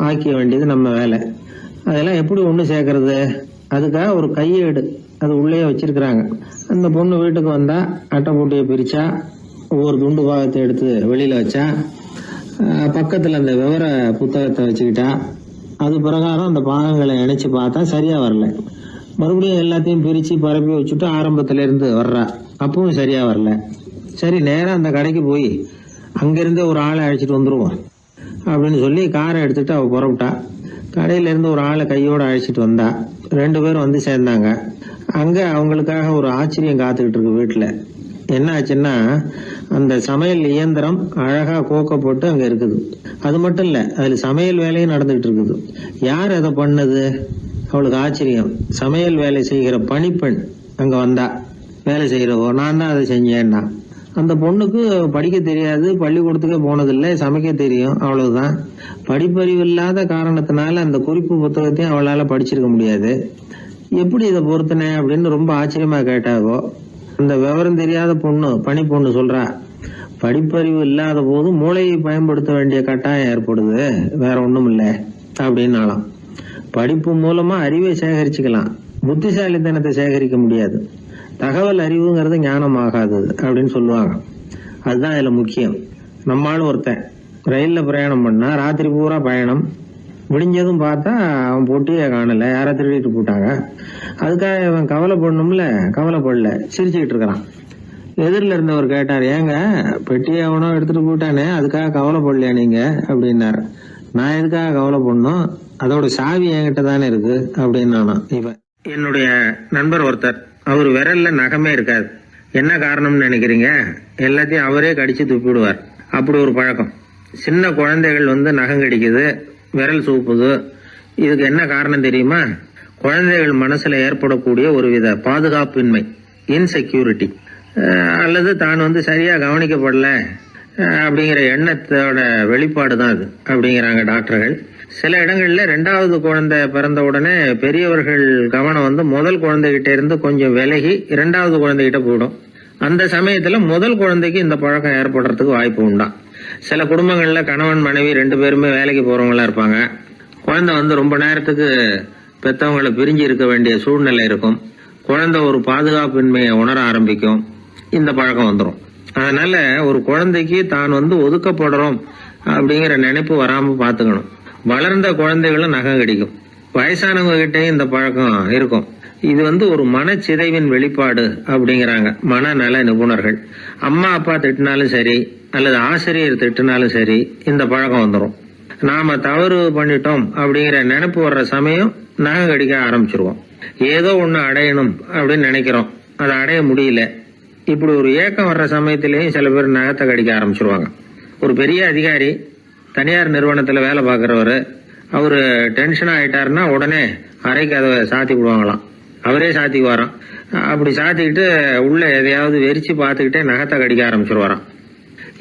ஆக்கிய வேண்டியது நம்ம வேலை. அதெல்லாம் எப்படி ஒன்று சேர்க்கறது? அதுக்காக ஒரு கையேடு அது உள்ளே வச்சிருக்கிறாங்க. அந்த பொண்ணு வீட்டுக்கு வந்தா அட்டை போட்டியை பிரிச்சா, ஒவ்வொரு துண்டு பாகத்தை எடுத்து வெளியில வச்சா, பக்கத்துல அந்த விவர புத்தகத்தை வச்சுக்கிட்டா. அது பிரகாரம் அந்த பாகங்களை இணைச்சு பார்த்தா சரியா வரல. மறுபடியும் எல்லாத்தையும் பிரிச்சு பரப்பி வச்சுட்டு ஆரம்பத்துல இருந்து வர்றா. அப்பவும் சரியா வரல. சரி, நேரம் அந்த கடைக்கு போய் அங்கிருந்தே ஒரு ஆளை அழைச்சிட்டு வந்துருவோம் அப்படின்னு சொல்லி காரை எடுத்துட்டு அவ புறப்பட்டா. கடையில இருந்து ஒரு ஆளை கையோட அழைச்சிட்டு வந்தா. 2 பேரும் வந்து சேர்ந்தாங்க. அங்க அவங்களுக்காக ஒரு ஆச்சரியம் காத்துக்கிட்டு இருக்கு வீட்டுல. என்ன ஆச்சுன்னா, அந்த சமையல் இயந்திரம் அழகா கோக்கப்பட்டு அங்க இருக்குது. அது மட்டும் இல்ல, அதுல சமையல் வேலையும் நடந்துகிட்டு இருக்குது. யார் அதை பண்ணது? அவளுக்கு ஆச்சரியம். சமையல் வேலை செய்கிற பணிப்பெண் அங்க வந்தா. வேலை செய்யறவோ, நான் தான் அதை செஞ்சேன்னா. அந்த பொண்ணுக்கு படிக்க தெரியாது, பள்ளிக்கூடத்துக்கே போனதில்லை, சமைக்க தெரியும், அவ்வளவுதான். படிப்பறிவு இல்லாத காரணத்தினால அந்த குறிப்பு புத்தகத்தையும் அவளால படிச்சிருக்க முடியாது. எப்படி இதை பொறுத்தனே அப்படின்னு ரொம்ப ஆச்சரியமா கேட்டாவோ. அந்த விவரம் தெரியாத பொண்ணு, பணி பொண்ணு சொல்றா, படிப்பறிவு இல்லாத போது மூளையை பயன்படுத்த வேண்டிய கட்டாயம் ஏற்படுது, வேற ஒண்ணும் இல்லை அப்படின்னாலாம். படிப்பு மூலமா அறிவை சேகரிச்சுக்கலாம், புத்திசாலித்தனத்தை சேகரிக்க முடியாது. தகவல் அறிவுங்கிறது ஞானம் ஆகாது அப்படின்னு சொல்லுவாங்க. அதுதான் இதுல முக்கியம். நம்மளும் ஒருத்தன் ரயில்ல பிரயாணம் பண்ணா, ராத்திரி பூரா பயணம், விடிஞ்சதும் பார்த்தா அவன் பொட்டியை காணல, யாரை திருடிட்டு போட்டாங்க. அதுக்காக அவன் கவலைப்படணும்ல, கவலைப்படல, சிரிச்சுக்கிட்டு இருக்கிறான். எதிரில் இருந்தவர் கேட்டார், ஏங்க பெட்டியை அவனோ எடுத்துட்டு போட்டானே, அதுக்காக கவலைப்படலையா நீங்க அப்படின்னாரு. நான் எதுக்காக கவலைப்படணும், அதோட சாவி என்கிட்ட தானே இருக்கு அப்படின்னு நானும். இவன் என்னுடைய நண்பர் ஒருத்தர், அவர் விரல்ல நகமே இருக்காது. என்ன காரணம்னு நினைக்கிறீங்க? எல்லாத்தையும் அவரே கடிச்சு துப்பிடுவார். அப்படி ஒரு பழக்கம். சின்ன குழந்தைகள் வந்து நகம் கடிக்குது, விரல் சூப்புது. இதுக்கு என்ன காரணம் தெரியுமா? குழந்தைகள் மனசுல ஏற்படக்கூடிய ஒரு வித பாதுகாப்பின்மை, இன்செக்யூரிட்டி, அல்லது தான் வந்து சரியா கவனிக்கப்படல அப்படிங்கிற எண்ணத்தோட வெளிப்பாடு தான் அது அப்படிங்கிறாங்க டாக்டர்கள். சில இடங்கள்ல 2வது குழந்தை பிறந்த உடனே பெரியவர்கள் கவனம் வந்து முதல் குழந்தைகிட்ட இருந்து கொஞ்சம் விலகி 2வது குழந்தைகிட்ட போயிடும். அந்த சமயத்துல முதல் குழந்தைக்கு இந்த பழக்கம் ஏற்படுறதுக்கு வாய்ப்பு உண்டா. சில குடும்பங்கள்ல கணவன் மனைவி 2 பேருமே வேலைக்கு போறவங்களா இருப்பாங்க. குழந்தை வந்து ரொம்ப நேரத்துக்கு பெத்தவங்களை பிரிஞ்சு இருக்க வேண்டிய சூழ்நிலை இருக்கும். குழந்தை ஒரு பாதுகாப்பின்மையை உணர ஆரம்பிக்கும். இந்த பழக்கம் வந்துடும். அதனால ஒரு குழந்தைக்கு தான் வந்து ஒதுக்கப்படுறோம் அப்படிங்கிற நினைப்பு வராம பாத்துக்கணும். வளர்ந்த குழந்தைகளும் நகம் கடிக்கும். வயசானவங்க கிட்டையும் இந்த பழக்கம் இருக்கும். இது வந்து ஒரு மனச்சிதைவின் வெளிப்பாடு அப்படிங்கிறாங்க மனநல நிபுணர்கள். அம்மா அப்பா திட்டினாலும் சரி, அல்லது ஆசிரியர் திட்டினாலும் சரி, இந்த பழக்கம் வந்துடும். நாம தவறு பண்ணிட்டோம் அப்படிங்கிற நினைப்பு வர்ற சமயம் நகம் கடிக்க ஆரம்பிச்சிருவோம். ஏதோ ஒண்ணு அடையணும் அப்படின்னு நினைக்கிறோம், அதை அடைய முடியல. இப்படி ஒரு ஏக்கம் வர்ற சமயத்திலேயும் சில பேர் நகத்தை கடிக்க ஆரம்பிச்சிருவாங்க. ஒரு பெரிய அதிகாரி, தனியார் நிறுவனத்துல வேலை பார்க்கிறவரு, அவரு டென்ஷன் ஆயிட்டாருன்னா உடனே அறைக்கு அதை சாத்தி விடுவாங்களாம். அவரே சாத்திக்குவாராம். அப்படி சாத்திக்கிட்டு உள்ள எதையாவது வெறிச்சு பார்த்துக்கிட்டே நகத்தை கடிக்க ஆரம்பிச்சிருவாராம்.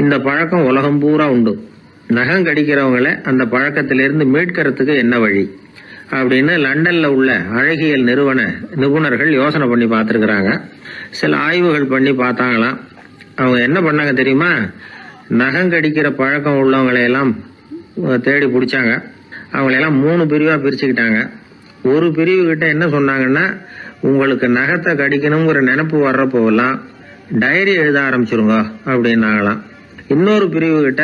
இந்த பழக்கம் உலகம் பூரா உண்டு. நகம் கடிக்கிறவங்களை அந்த பழக்கத்திலிருந்து மீட்கிறதுக்கு என்ன வழி அப்படின்னு லண்டன்ல உள்ள அழகியல் நிபுணர்கள் யோசனை பண்ணி பார்த்துருக்குறாங்க. சில ஆய்வுகள் பண்ணி பார்த்தாங்களாம். அவங்க என்ன பண்ணாங்க தெரியுமா? நகம் கடிக்கிற பழக்கம் உள்ளவங்களையெல்லாம் தேடி பிடிச்சாங்க. அவங்களையெல்லாம் 3 பிரிவாக பிரிச்சுக்கிட்டாங்க. ஒரு பிரிவு கிட்ட என்ன சொன்னாங்கன்னா, உங்களுக்கு நகத்தை கடிக்கணுங்கிற நினைப்பு வர்றப்போவெல்லாம் டைரி எழுத ஆரம்பிச்சிருங்க அப்படின்னாங்களாம். இன்னொரு பிரிவு கிட்ட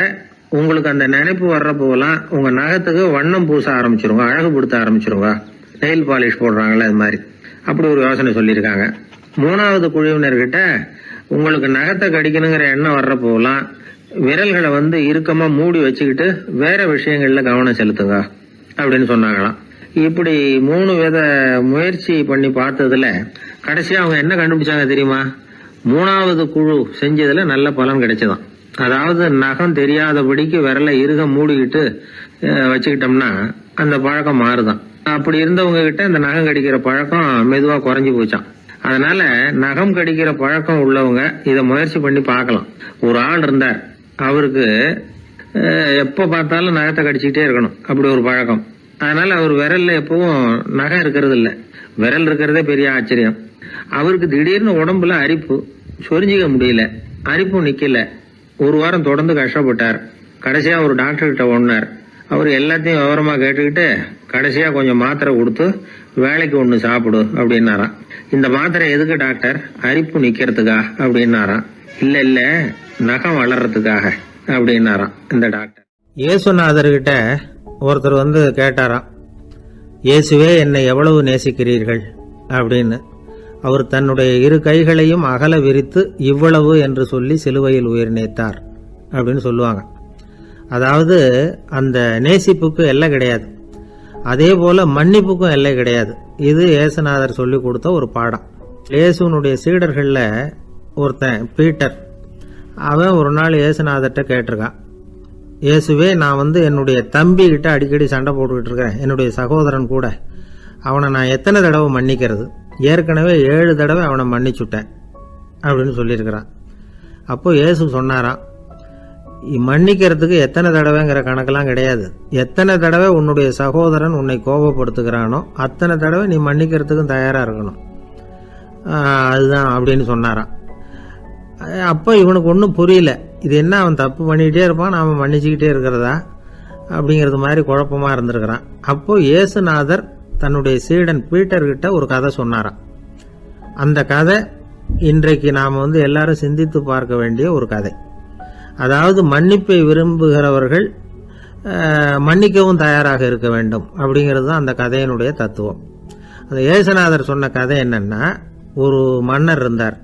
உங்களுக்கு அந்த நினைப்பு வர்றப்போவெல்லாம் உங்க நகத்துக்கு வண்ணம் பூச ஆரம்பிச்சிருங்க, அழகுபடுத்த ஆரம்பிச்சிருங்க, நெயில் பாலிஷ் போடுறாங்களே அது மாதிரி, அப்படி ஒரு யோசனை சொல்லியிருக்காங்க. 3வது குழுவினர்கிட்ட உங்களுக்கு நகத்தை கடிக்கணுங்கிற எண்ணம் வர்றப்போவெல்லாம் விரல்களை இறுக்கமா மூடி வச்சுக்கிட்டு வேற விஷயங்கள்ல கவனம் செலுத்துங்க அப்படின்னு சொன்னாங்களாம். இப்படி 3 வித முயற்சி பண்ணி பார்த்ததுல கடைசியா அவங்க என்ன கண்டுபிடிச்சாங்க தெரியுமா? 3வது குழு செஞ்சதுல நல்ல பலன் கிடைச்சதாம். அதாவது நகம் தெரியாதபடிக்கு விரலை இறுக மூடிக்கிட்டு வச்சுக்கிட்டோம்னா அந்த பழக்கம் மாறுதான். அப்படி இருந்தவங்க கிட்ட இந்த நகம் கடிக்கிற பழக்கம் மெதுவா குறைஞ்சு போச்சான். அதனால நகம் கடிக்கிற பழக்கம் உள்ளவங்க இதை முயற்சி பண்ணி பார்க்கலாம். ஒரு ஆள் இருந்தார், அவருக்கு எப்ப பார்த்தாலும் நகத்தை கடிச்சுக்கிட்டே இருக்கணும், அப்படி ஒரு பழக்கம். அதனால அவர் விரல்ல எப்பவும் நகம் இருக்கிறது இல்ல, விரல் இருக்கிறதே பெரிய ஆச்சரியம். அவருக்கு திடீர்னு உடம்புல அரிப்பு, சொரிஞ்சிக்க முடியல, அரிப்பும் நிக்கல. 1 வாரம் தொடர்ந்து கஷ்டப்பட்டார். கடைசியா ஒரு டாக்டர் கிட்ட ஓடினார். அவர் எல்லாத்தையும் விவரமா கேட்டுக்கிட்டு கடைசியா கொஞ்சம் மாத்திரை கொடுத்து வேலைக்கு 1 சாப்பிடு அப்படின்னாராம். இந்த மாத்திரை எதுக்கு டாக்டர்? அரிப்பு நிக்கிறதுக்கா அப்படின்னாராம். இல்ல நகம் வளர்றதுக்காக அப்படின்னாராம் இந்த டாக்டர். இயேசுநாதர்கிட்ட ஒருத்தர் கேட்டாராம், இயேசுவே என்னை எவ்வளவு நேசிக்கிறீர்கள் அப்படின்னு. அவர் தன்னுடைய 2 கைகளையும் அகல விரித்து இவ்வளவு என்று சொல்லி சிலுவையில் உயிர் நீத்தார் அப்படின்னு சொல்லுவாங்க. அதாவது அந்த நேசிப்புக்கு எல்லை கிடையாது, அதே போல மன்னிப்புக்கும் எல்லை கிடையாது. இது இயேசுநாதர் சொல்லி கொடுத்த ஒரு பாடம். இயேசுனுடைய சீடர்கள்ல ஒருத்தன் பீட்டர், அவன் ஒரு நாள் இயேசுநாதர்கிட்ட கேட்டிருக்கான், இயேசுவே நான் என்னுடைய தம்பி கிட்ட அடிக்கடி சண்டை போட்டுக்கிட்டு இருக்கிறேன், என்னுடைய சகோதரன் கூட, அவனை நான் எத்தனை தடவை மன்னிக்கிறது? ஏற்கனவே 7 தடவை அவனை மன்னிச்சுட்டேன் அப்படின்னு சொல்லியிருக்கிறான். அப்போ இயேசு சொன்னாராம், மன்னிக்கிறதுக்கு எத்தனை தடவைங்கிற கணக்கெல்லாம் கிடையாது. எத்தனை தடவை உன்னுடைய சகோதரன் உன்னை கோபப்படுத்துகிறானோ அத்தனை தடவை நீ மன்னிக்கிறதுக்கும் தயாரா இருக்கணும், அதுதான் அப்படின்னு சொன்னாராம். அப்போ இவனுக்கு ஒன்றும் புரியல, இது என்ன அவன் தப்பு பண்ணிக்கிட்டே இருப்பான், நாம மன்னிச்சுக்கிட்டே இருக்கிறதா அப்படிங்கிறது மாதிரி குழப்பமா இருந்திருக்கிறான். அப்போ இயேசுநாதர் தன்னுடைய சீடன் பீட்டர்கிட்ட ஒரு கதை சொன்னாராம். அந்த கதை இன்றைக்கு நாம் எல்லாரும் சிந்தித்து பார்க்க வேண்டிய ஒரு கதை. அதாவது மன்னிப்பை விரும்புகிறவர்கள் மன்னிக்கவும் தயாராக இருக்க வேண்டும் அப்படிங்கிறது தான் அந்த கதையினுடைய தத்துவம். அந்த இயேசுநாதர் சொன்ன கதை என்னன்னா, ஒரு மன்னர் இருந்தார்.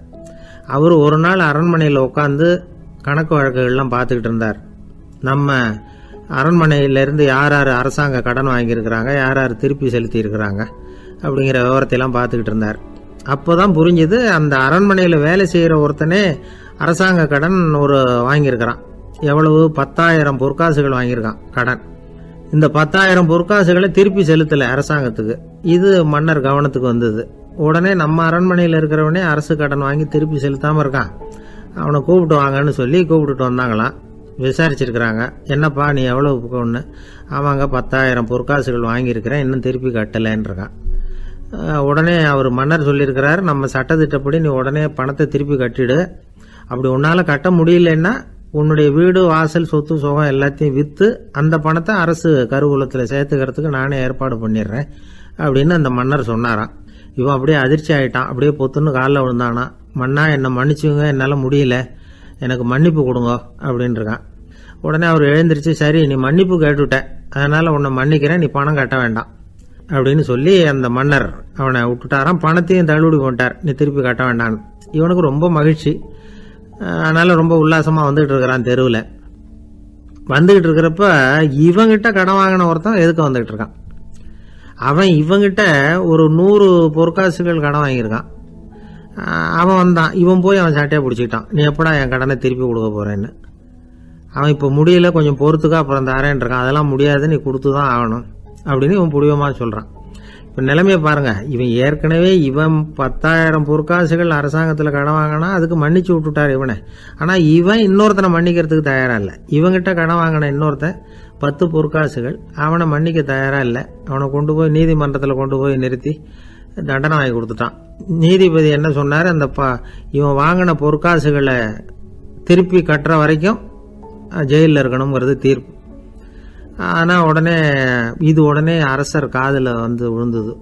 அவர் ஒரு நாள் அரண்மனையில் உட்காந்து கணக்கு வழக்குகள்லாம் பார்த்துக்கிட்டு இருந்தார். நம்ம அரண்மனையிலேருந்து யார் யார் அரசாங்க கடன் வாங்கியிருக்கிறாங்க, யார் யார் திருப்பி செலுத்தி இருக்கிறாங்க அப்படிங்கிற விவரத்தையெல்லாம் பார்த்துக்கிட்டு இருந்தார். அப்போதான் புரிஞ்சுது, அந்த அரண்மனையில் வேலை செய்கிற ஒருத்தனே அரசாங்க கடன் வாங்கியிருக்கிறான். எவ்வளவு? 10,000 பொற்காசுகள் வாங்கியிருக்கான் கடன். இந்த 10,000 பொற்காசுகளை திருப்பி செலுத்தலை அரசாங்கத்துக்கு. இது மன்னர் கவனத்துக்கு வந்தது. உடனே நம்ம அரண்மனையில் இருக்கிறவனே அரசு கடன் வாங்கி திருப்பி செலுத்தாமல் இருக்கான், அவனை கூப்பிட்டு வாங்கன்னு சொல்லி கூப்பிட்டுட்டு வந்தாங்களாம். விசாரிச்சிருக்கிறாங்க, என்னப்பா நீ எவ்வளவு ஒன்று? ஆமாங்க 10,000 பொற்காசுகள் வாங்கியிருக்கிறேன், இன்னும் திருப்பி கட்டலைன்னு இருக்கான். உடனே அவர் மன்னர் சொல்லியிருக்கிறாரு, நம்ம சட்டத்திட்டப்படி நீ உடனே பணத்தை திருப்பி கட்டிடு. அப்படி உன்னால் கட்ட முடியலன்னா உன்னுடைய வீடு வாசல் சொத்து சுகம் எல்லாத்தையும் விற்று அந்த பணத்தை அரசு கருவூலத்தில் சேர்த்துக்கிறதுக்கு நானே ஏற்பாடு பண்ணிடுறேன் அப்படின்னு அந்த மன்னர் சொன்னாராம். இவன் அப்படியே அதிர்ச்சி ஆகிட்டான், அப்படியே பொத்துன்னு காலில் விழுந்தானா. மன்னா என்னை மன்னிச்சுங்க, என்னால் முடியல, எனக்கு மன்னிப்பு கொடுங்க அப்படின்னு இருக்கான். உடனே அவர் எழுந்திரிச்சு, சரி நீ மன்னிப்பு கேட்டுவிட்ட, அதனால் உன்னை மன்னிக்கிறேன், நீ பணம் கட்ட வேண்டாம் அப்படின்னு சொல்லி அந்த மன்னர் அவனை விட்டுட்டாராம். பணத்தையும் தள்ளுபடி போட்டார், நீ திருப்பி கட்ட வேண்டான்னு. இவனுக்கு ரொம்ப மகிழ்ச்சி, அதனால ரொம்ப உல்லாசமாக வந்துகிட்டு இருக்கிறான். தெருவில் வந்துகிட்டு இருக்கிறப்ப இவங்கிட்ட கடன் வாங்கின ஒருத்தன் எதுக்கு வந்துகிட்டு இருக்கான். அவன் இவங்கிட்ட ஒரு 100 பொற்காசுகள் கடன் வாங்கியிருக்கான். அவன் வந்தான், இவன் போய் அவன் சாட்டையாக பிடிச்சிக்கிட்டான், நீ எப்படா என் கடனை திருப்பி கொடுக்க போறேன்னு. அவன் இப்போ முடியல, கொஞ்சம் பொறுத்துக்கா, அப்புறம் தரேன் இருக்கான். அதெல்லாம் முடியாது, நீ கொடுத்து தான் ஆகணும் அப்படின்னு இவன் புடிவமாக சொல்கிறான். இப்போ நிலைமையை பாருங்கள், இவன் ஏற்கனவே 10,000 பொற்காசுகள் அரசாங்கத்தில் கடன் வாங்கினா அதுக்கு மன்னிச்சு விட்டுட்டார் இவனை. ஆனால் இவன் இன்னொருத்தனை மன்னிக்கிறதுக்கு தயாராக இல்லை. இவங்கிட்ட கடன் வாங்கின இன்னொருத்தன் 10 பொற்காசுகள் அவனை மன்னிக்க தயாராக இல்லை. அவனை கொண்டு போய் நீதிமன்றத்தில் கொண்டு போய் நிறுத்தி தண்டனை வாங்கி கொடுத்துட்டான். நீதிபதி என்ன சொன்னார், அந்த இவன் வாங்கின பொற்காசுகளை திருப்பி கட்டுற வரைக்கும் ஜெயிலில் இருக்கணுங்கிறது தீர்ப்பு. ஆனால் உடனே அரசர் காதில் வந்து விழுந்தது.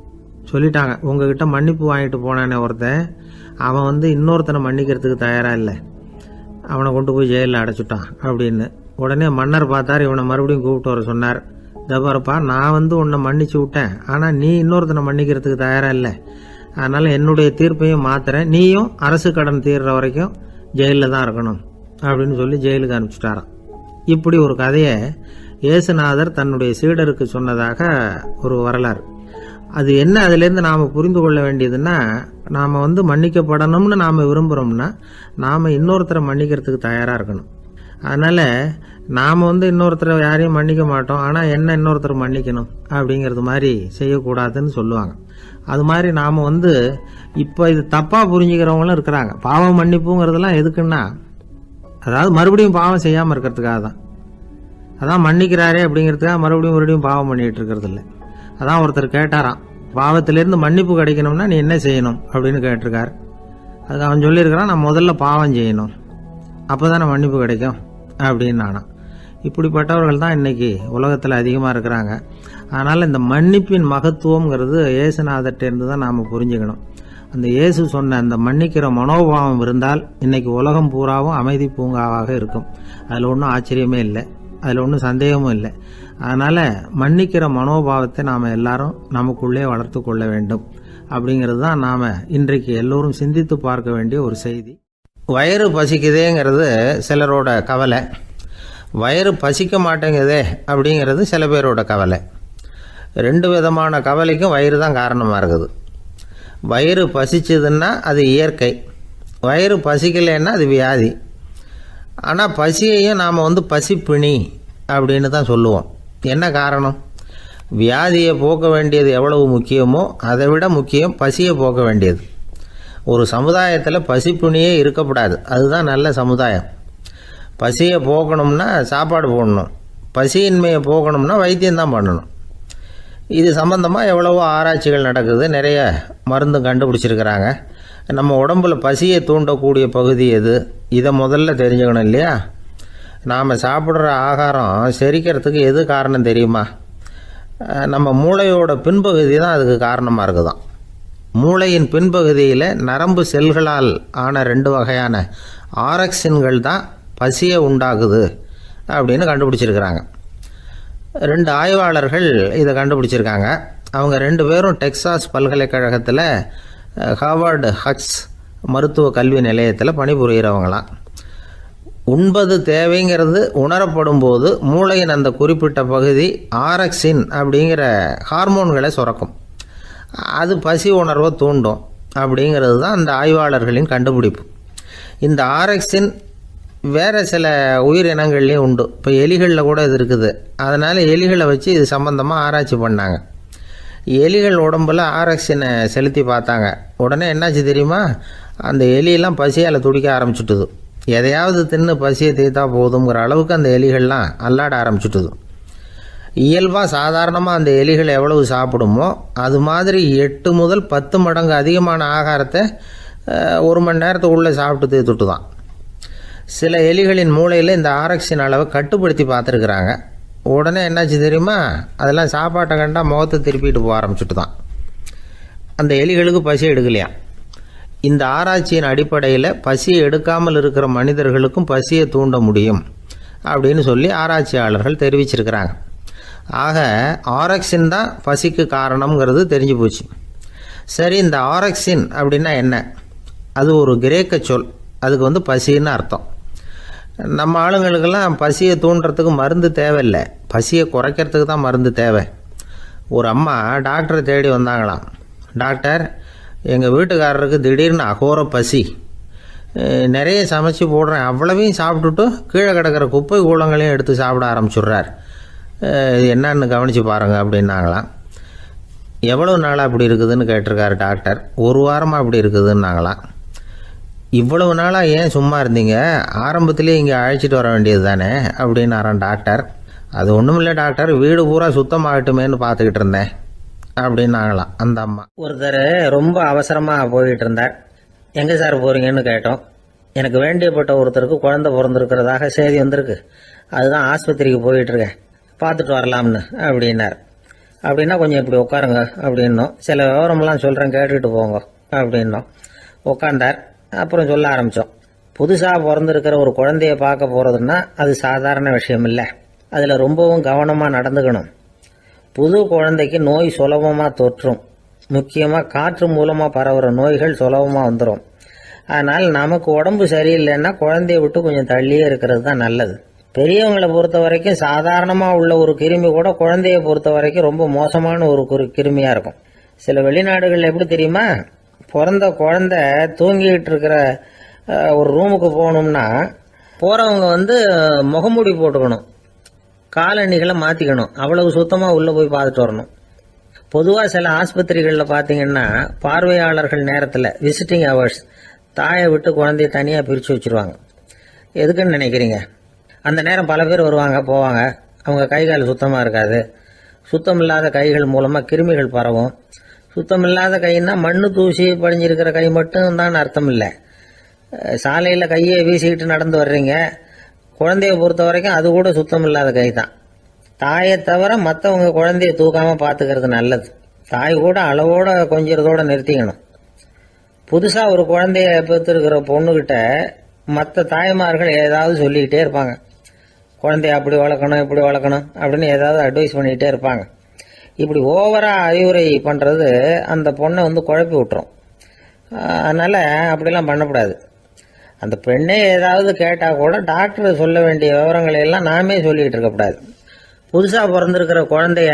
சொல்லிட்டாங்க, உங்ககிட்ட மன்னிப்பு வாங்கிட்டு போனானே ஒருத்தன், அவன் இன்னொருத்தனை மன்னிக்கிறதுக்கு தயாராக இல்லை, அவனை கொண்டு போய் ஜெயிலில் அடைச்சிட்டான் அப்படின்னு. உடனே மன்னர் பார்த்தார், இவனை மறுபடியும் கூப்பிட்டு வர சொன்னார். தபாரப்பா, நான் உன்னை மன்னிச்சு விட்டேன், ஆனால் நீ இன்னொருத்தனை மன்னிக்கிறதுக்கு தயாராக இல்லை, அதனால் என்னுடைய தீர்ப்பையும் மாத்துறேன், நீயும் அரசு கடன் தீர்ற வரைக்கும் ஜெயிலில் தான் இருக்கணும் அப்படின்னு சொல்லி ஜெயிலுக்கு அனுப்பிச்சிட்டாராம். இப்படி ஒரு கதையை இயேசுநாதர் தன்னுடைய சீடருக்கு சொன்னதாக ஒரு வரலாறு. அது என்ன, அதிலேருந்து நாம் புரிந்து கொள்ள வேண்டியதுன்னா, நாம் மன்னிக்கப்படணும்னு நாம் விரும்புகிறோம்னா நாம் இன்னொருத்தரை மன்னிக்கிறதுக்கு தயாராக இருக்கணும். அதனால் நாம் இன்னொருத்தரை யாரையும் மன்னிக்க மாட்டோம், ஆனால் என்ன இன்னொருத்தர் மன்னிக்கணும் அப்படிங்கிறது மாதிரி செய்யக்கூடாதுன்னு சொல்லுவாங்க. அது மாதிரி நாம் இப்போ இது தப்பாக புரிஞ்சுக்கிறவங்களும் இருக்கிறாங்க. பாவம் மன்னிப்புங்கிறதெல்லாம் எதுக்குன்னா, அதாவது மறுபடியும் பாவம் செய்யாமல் இருக்கிறதுக்காக தான். அதான் மன்னிக்கிறாரே அப்படிங்கிறதுக்காக மறுபடியும் பாவம் பண்ணிகிட்டு இருக்கிறது இல்லை. அதான் ஒருத்தர் கேட்டாராம், பாவத்திலேருந்து மன்னிப்பு கிடைக்கணும்னா நீ என்ன செய்யணும் அப்படின்னு கேட்டிருக்காரு. அதுக்கு அவன் சொல்லியிருக்கிறான், நான் முதல்ல பாவம் செய்யணும், அப்போ தானே மன்னிப்பு கிடைக்கும் அப்படின்னு நானா. இப்படிப்பட்டவர்கள் தான் இன்றைக்கி உலகத்தில் அதிகமாக இருக்கிறாங்க. அதனால் இந்த மன்னிப்பின் மகத்துவங்கிறது இயேசுநாதர்கிட்டேருந்து தான் நாம் புரிஞ்சுக்கணும். அந்த இயேசு சொன்ன அந்த மன்னிக்கிற மனோபாவம் இருந்தால் இன்றைக்கி உலகம் பூராவும் அமைதி பூங்காவாக இருக்கும். அதில் ஒன்றும் ஆச்சரியமே இல்லை, அதில் ஒன்றும் சந்தேகமும் இல்லை. அதனால் மன்னிக்கிற மனோபாவத்தை நாம் எல்லாரும் நமக்குள்ளே வளர்த்து கொள்ள வேண்டும். அப்படிங்கிறது தான் நாம் இன்றைக்கு எல்லோரும் சிந்தித்து பார்க்க வேண்டிய ஒரு செய்தி. வயிறு பசிக்குதேங்கிறது சிலரோட கவலை, வயிறு பசிக்க மாட்டேங்குதே அப்படிங்கிறது சில பேரோட கவலை. 2 விதமான கவலைக்கும் வயிறு தான் காரணமாக இருக்குது. வயிறு பசிச்சதுன்னா அது இயற்கை, வயிறு பசிக்கலைன்னா அது வியாதி. ஆனால் பசியையும் நாம் பசிப்பிணி அப்படின்னு தான் சொல்லுவோம். என்ன காரணம்? வியாதியை போக்க வேண்டியது எவ்வளவு முக்கியமோ அதை விட முக்கியம் பசியை போக்க வேண்டியது. ஒரு சமுதாயத்தில் பசிப்பிணியே இருக்கக்கூடாது, அதுதான் நல்ல சமுதாயம். பசியை போக்கணும்னா சாப்பாடு போடணும், பசியின்மையை போக்கணும்னா வைத்தியம்தான் பண்ணணும். இது சம்பந்தமாக எவ்வளவோ ஆராய்ச்சிகள் நடக்குது, நிறைய மருந்து கண்டுபிடிச்சிருக்கிறாங்க. நம்ம உடம்புல பசியை தூண்டக்கூடிய பகுதி எது, இதை முதல்ல தெரிஞ்சுக்கணும் இல்லையா? நாம் சாப்பிட்ற ஆகாரம் செரிக்கிறதுக்கு எது காரணம் தெரியுமா? நம்ம மூளையோட பின்பகுதி தான் அதுக்கு காரணமாக இருக்குதாம். மூளையின் பின்பகுதியில் நரம்பு செல்களால் ஆன 2 வகையான ஆரக்சின்கள் தான் பசியை உண்டாகுது அப்படின்னு கண்டுபிடிச்சிருக்கிறாங்க. 2 ஆய்வாளர்கள் இதை கண்டுபிடிச்சிருக்காங்க. அவங்க 2 பேரும் டெக்சாஸ் பல்கலைக்கழகத்தில் ஹார்வர்டு ஹக்ஸ் மருத்துவ கல்வி நிலையத்தில் பணிபுரிகிறவங்களாம். உண்பது தேவைங்கிறது உணரப்படும் போது மூளையின் அந்த குறிப்பிட்ட பகுதி ஆரக்சின் அப்படிங்கிற ஹார்மோன்களை சுரக்கும், அது பசி உணர்வை தூண்டும் அப்படிங்கிறது தான் அந்த ஆய்வாளர்களின் கண்டுபிடிப்பு. இந்த ஆரக்சின் வேறு சில உயிரினங்கள்லேயும் உண்டு. இப்போ எலிகளில் கூட இது இருக்குது. அதனால் எலிகளை வச்சு இது சம்பந்தமாக ஆராய்ச்சி பண்ணாங்க. எலிகள் உடம்பில் ஆரக்சினை செலுத்தி பார்த்தாங்க. உடனே என்னாச்சு தெரியுமா? அந்த எலியெல்லாம் பசியால் துடிக்க ஆரம்பிச்சுட்டுது. எதையாவது தின்னு பசியை தீர்த்தா போதுங்கிற அளவுக்கு அந்த எலிகள்லாம் அல்லாட ஆரம்பிச்சுட்டுது. இயல்பாக சாதாரணமாக அந்த எலிகள் எவ்வளவு சாப்பிடுமோ அது மாதிரி 8 முதல் 10 மடங்கு அதிகமான ஆகாரத்தை 1 மணி நேரத்துக்குள்ளே சாப்பிட்டு தீர்த்துட்டு தான். சில எலிகளின் மூளையில் இந்த ஆரக்சின் அளவை கட்டுப்படுத்தி பார்த்துருக்குறாங்க. உடனே என்னாச்சு தெரியுமா? அதெல்லாம் சாப்பாட்டை கண்டா முகத்தை திருப்பிட்டு போக ஆரம்பிச்சுட்டு தான். அந்த எலிகளுக்கு பசி எடுக்கலையாம். இந்த ஆராய்ச்சியின் அடிப்படையில் பசியை எடுக்காமல் இருக்கிற மனிதர்களுக்கும் பசியை தூண்ட முடியும் அப்படின்னு சொல்லி ஆராய்ச்சியாளர்கள் தெரிவிச்சிருக்கிறாங்க. ஆக ஆரக்சின் தான் பசிக்கு காரணம்ங்கிறது தெரிஞ்சு போச்சு. சரி, இந்த ஆரக்சின் அப்படின்னா என்ன? அது ஒரு கிரேக்க சொல், அதுக்கு பசின்னு அர்த்தம். நம்ம ஆளுங்களுக்கெல்லாம் பசியை தூண்டுறதுக்கு மருந்து தேவையில்லை, பசியை குறைக்கிறதுக்கு தான் மருந்து தேவை. ஒரு அம்மா டாக்டரை தேடி வந்தாங்களாம். டாக்டர், எங்கள் வீட்டுக்காரருக்கு திடீர்னு அகோர பசி, நிறைய சமைச்சு போடுறேன், அவ்வளவையும் சாப்பிட்டுட்டு கீழே கிடக்கிற குப்பை கூலங்களையும் எடுத்து சாப்பிட ஆரம்பிச்சுட்றார், என்னன்னு கவனித்து பாருங்கள் அப்படின்னாங்களாம். எவ்வளோ நாளாக அப்படி இருக்குதுன்னு கேட்டிருக்காரு டாக்டர். 1 வாரமாக அப்படி இருக்குதுன்னாங்களாம். இவ்வளவு நாளாக ஏன் சும்மா இருந்தீங்க, ஆரம்பத்திலே இங்கே அழைச்சிட்டு வர வேண்டியது தானே அப்படின்னாரான் டாக்டர். அது ஒன்றும் இல்லை டாக்டர், வீடு பூரா சுத்தமாகட்டுமேன்னு பார்த்துக்கிட்டு இருந்தேன் அப்படின்னாங்களாம் அந்த அம்மா. ஒருத்தர் ரொம்ப அவசரமாக போயிட்டு இருந்தார். எங்கே சார் போகிறீங்கன்னு கேட்டோம். எனக்கு வேண்டியப்பட்ட ஒருத்தருக்கு குழந்தை பிறந்திருக்கிறதாக செய்தி வந்திருக்கு, அதுதான் ஆஸ்பத்திரிக்கு போயிட்டுருக்கேன், பார்த்துட்டு வரலாம்னு அப்படின்னார். அப்படின்னா கொஞ்சம் இப்படி உட்காருங்க அப்படின்னோம். சில விவரமெல்லாம் சொல்கிறேன் கேட்டுக்கிட்டு போங்க அப்படின்னோம். உட்காந்தார். அப்புறம் சொல்ல ஆரம்பித்தோம். புதுசாக பிறந்திருக்கிற ஒரு குழந்தைய பார்க்க போகிறதுன்னா அது சாதாரண விஷயம் இல்லை. அதில் ரொம்பவும் கவனமாக நடந்துக்கணும். புது குழந்தைக்கு நோய் சுலபமாக தொற்றும். முக்கியமாக காற்று மூலமாக பரவுகிற நோய்கள் சுலபமாக வந்துடும். அதனால் நமக்கு உடம்பு சரியில்லைன்னா குழந்தைய விட்டு கொஞ்சம் தள்ளியே இருக்கிறது தான் நல்லது. பெரியவங்களை பொறுத்த வரைக்கும் சாதாரணமாக உள்ள ஒரு கிருமி கூட குழந்தைய பொறுத்த வரைக்கும் ரொம்ப மோசமான ஒரு கிருமியாக இருக்கும். சில வெளிநாடுகளில் எப்படி தெரியுமா, பிறந்த குழந்தை தூங்கிக்கிட்டு இருக்கிற ஒரு ரூமுக்கு போகணும்னா போகிறவங்க முகமூடி போட்டுக்கணும், காலணிகளை மாற்றிக்கணும், அவ்வளவு சுத்தமாக உள்ளே போய் பார்த்துட்டு வரணும். பொதுவாக சில ஆஸ்பத்திரிகளில் பார்த்தீங்கன்னா பார்வையாளர்கள் நேரத்தில் விசிட்டிங் ஹவர்ஸ் தாயை விட்டு குழந்தைய தனியாக பிரித்து வச்சுருவாங்க. எதுக்குன்னு நினைக்கிறீங்க? அந்த நேரம் பல பேர் வருவாங்க போவாங்க, அவங்க கை கால் சுத்தமாக இருக்காது. சுத்தம் இல்லாத கைகள் மூலமாக கிருமிகள் பரவும். சுத்தம் இல்லாத கைன்னா மண்ணு தூசி படிஞ்சிருக்கிற கை மட்டும் தான் அர்த்தம் இல்லை. சாலையில் கையை வீசிக்கிட்டு நடந்து வர்றீங்க, குழந்தைய பொறுத்த வரைக்கும் அது கூட சுத்தம் இல்லாத கை தான். தாயை தவிர மற்றவங்க குழந்தைய தூக்காமல் பார்த்துக்கிறது நல்லது. தாய் கூட அளவோட கொஞ்சிறதோட நிறுத்திக்கணும். புதுசாக ஒரு குழந்தைய பெற்றிருக்கிற பொண்ணுகிட்ட மற்ற தாய்மார்கள் ஏதாவது சொல்லிக்கிட்டே இருப்பாங்க. குழந்தைய அப்படி வளர்க்கணும் இப்படி வளர்க்கணும் அப்படின்னு ஏதாவது அட்வைஸ் பண்ணிக்கிட்டே இருப்பாங்க. இப்படி ஓவராக அறிவுரை பண்ணுறது அந்த பொண்ணை குழப்பி விட்டுரும். அதனால் அப்படிலாம் பண்ணக்கூடாது. அந்த பெண்ணே ஏதாவது கேட்டால் கூட டாக்டர் சொல்ல வேண்டிய விவரங்களை எல்லாம் நாமே சொல்லிக்கிட்டு இருக்கக்கூடாது. புதுசாக பிறந்திருக்கிற குழந்தைய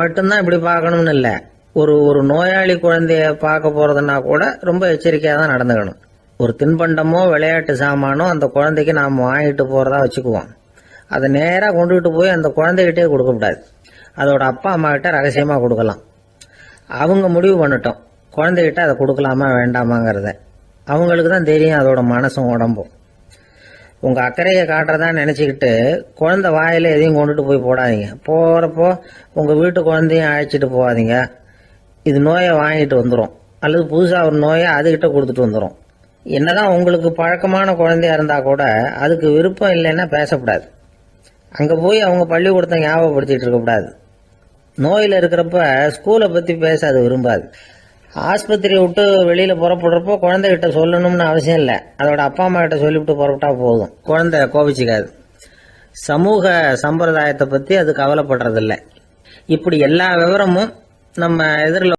மட்டும்தான் இப்படி பார்க்கணும்னு இல்லை. ஒரு நோயாளி குழந்தைய பார்க்க போகிறதுனா கூட ரொம்ப எச்சரிக்கையாக தான் நடந்துக்கணும். ஒரு தின்பண்டமோ விளையாட்டு சாமானோ அந்த குழந்தைக்கு நாம் வாங்கிட்டு போகிறதா வச்சுக்குவோம். அதை நேராக கொண்டுகிட்டு போய் அந்த குழந்தைகிட்டே கொடுக்கக்கூடாது. அதோட அப்பா அம்மா கிட்ட ரகசியமாக கொடுக்கலாம். அவங்க முடிவு பண்ணட்டும் குழந்தைகிட்ட அதை கொடுக்கலாமா வேண்டாமாங்கிறத. அவங்களுக்கு தான் தெரியும் அதோட மனசும் உடம்பும். உங்கள் அக்கறையை காட்டுறதா நினச்சிக்கிட்டு குழந்தை வாயில் எதையும் கொண்டுட்டு போய் போடாதீங்க. போகிறப்போ உங்கள் வீட்டு குழந்தையும் அழைச்சிட்டு போகாதீங்க. இது நோயை வாங்கிட்டு வந்துடும், அல்லது புதுசாக ஒரு நோயை அதுகிட்ட கொடுத்துட்டு வந்துடும். என்னதான் உங்களுக்கு பழக்கமான குழந்தையா இருந்தால் கூட அதுக்கு விருப்பம் இல்லைன்னா பேசக்கூடாது. அங்கே போய் அவங்க பள்ளிக்கூடத்தை ஞாபகப்படுத்திட்டு இருக்கக்கூடாது. நோயில் இருக்கிறப்ப ஸ்கூலை பற்றி பேச அது விரும்பாது. ஆஸ்பத்திரியை விட்டு வெளியில் புறப்படுறப்போ குழந்தைகிட்ட சொல்லணும்னு அவசியம் இல்லை. அதோட அப்பா அம்மா கிட்ட சொல்லிவிட்டு புறப்பட்டா போதும், குழந்தை கோபிச்சிக்காது. சமூக சம்பிரதாயத்தை பற்றி அது கவலைப்படுறதில்லை. இப்படி எல்லா விவரமும் நம்ம எதிரில்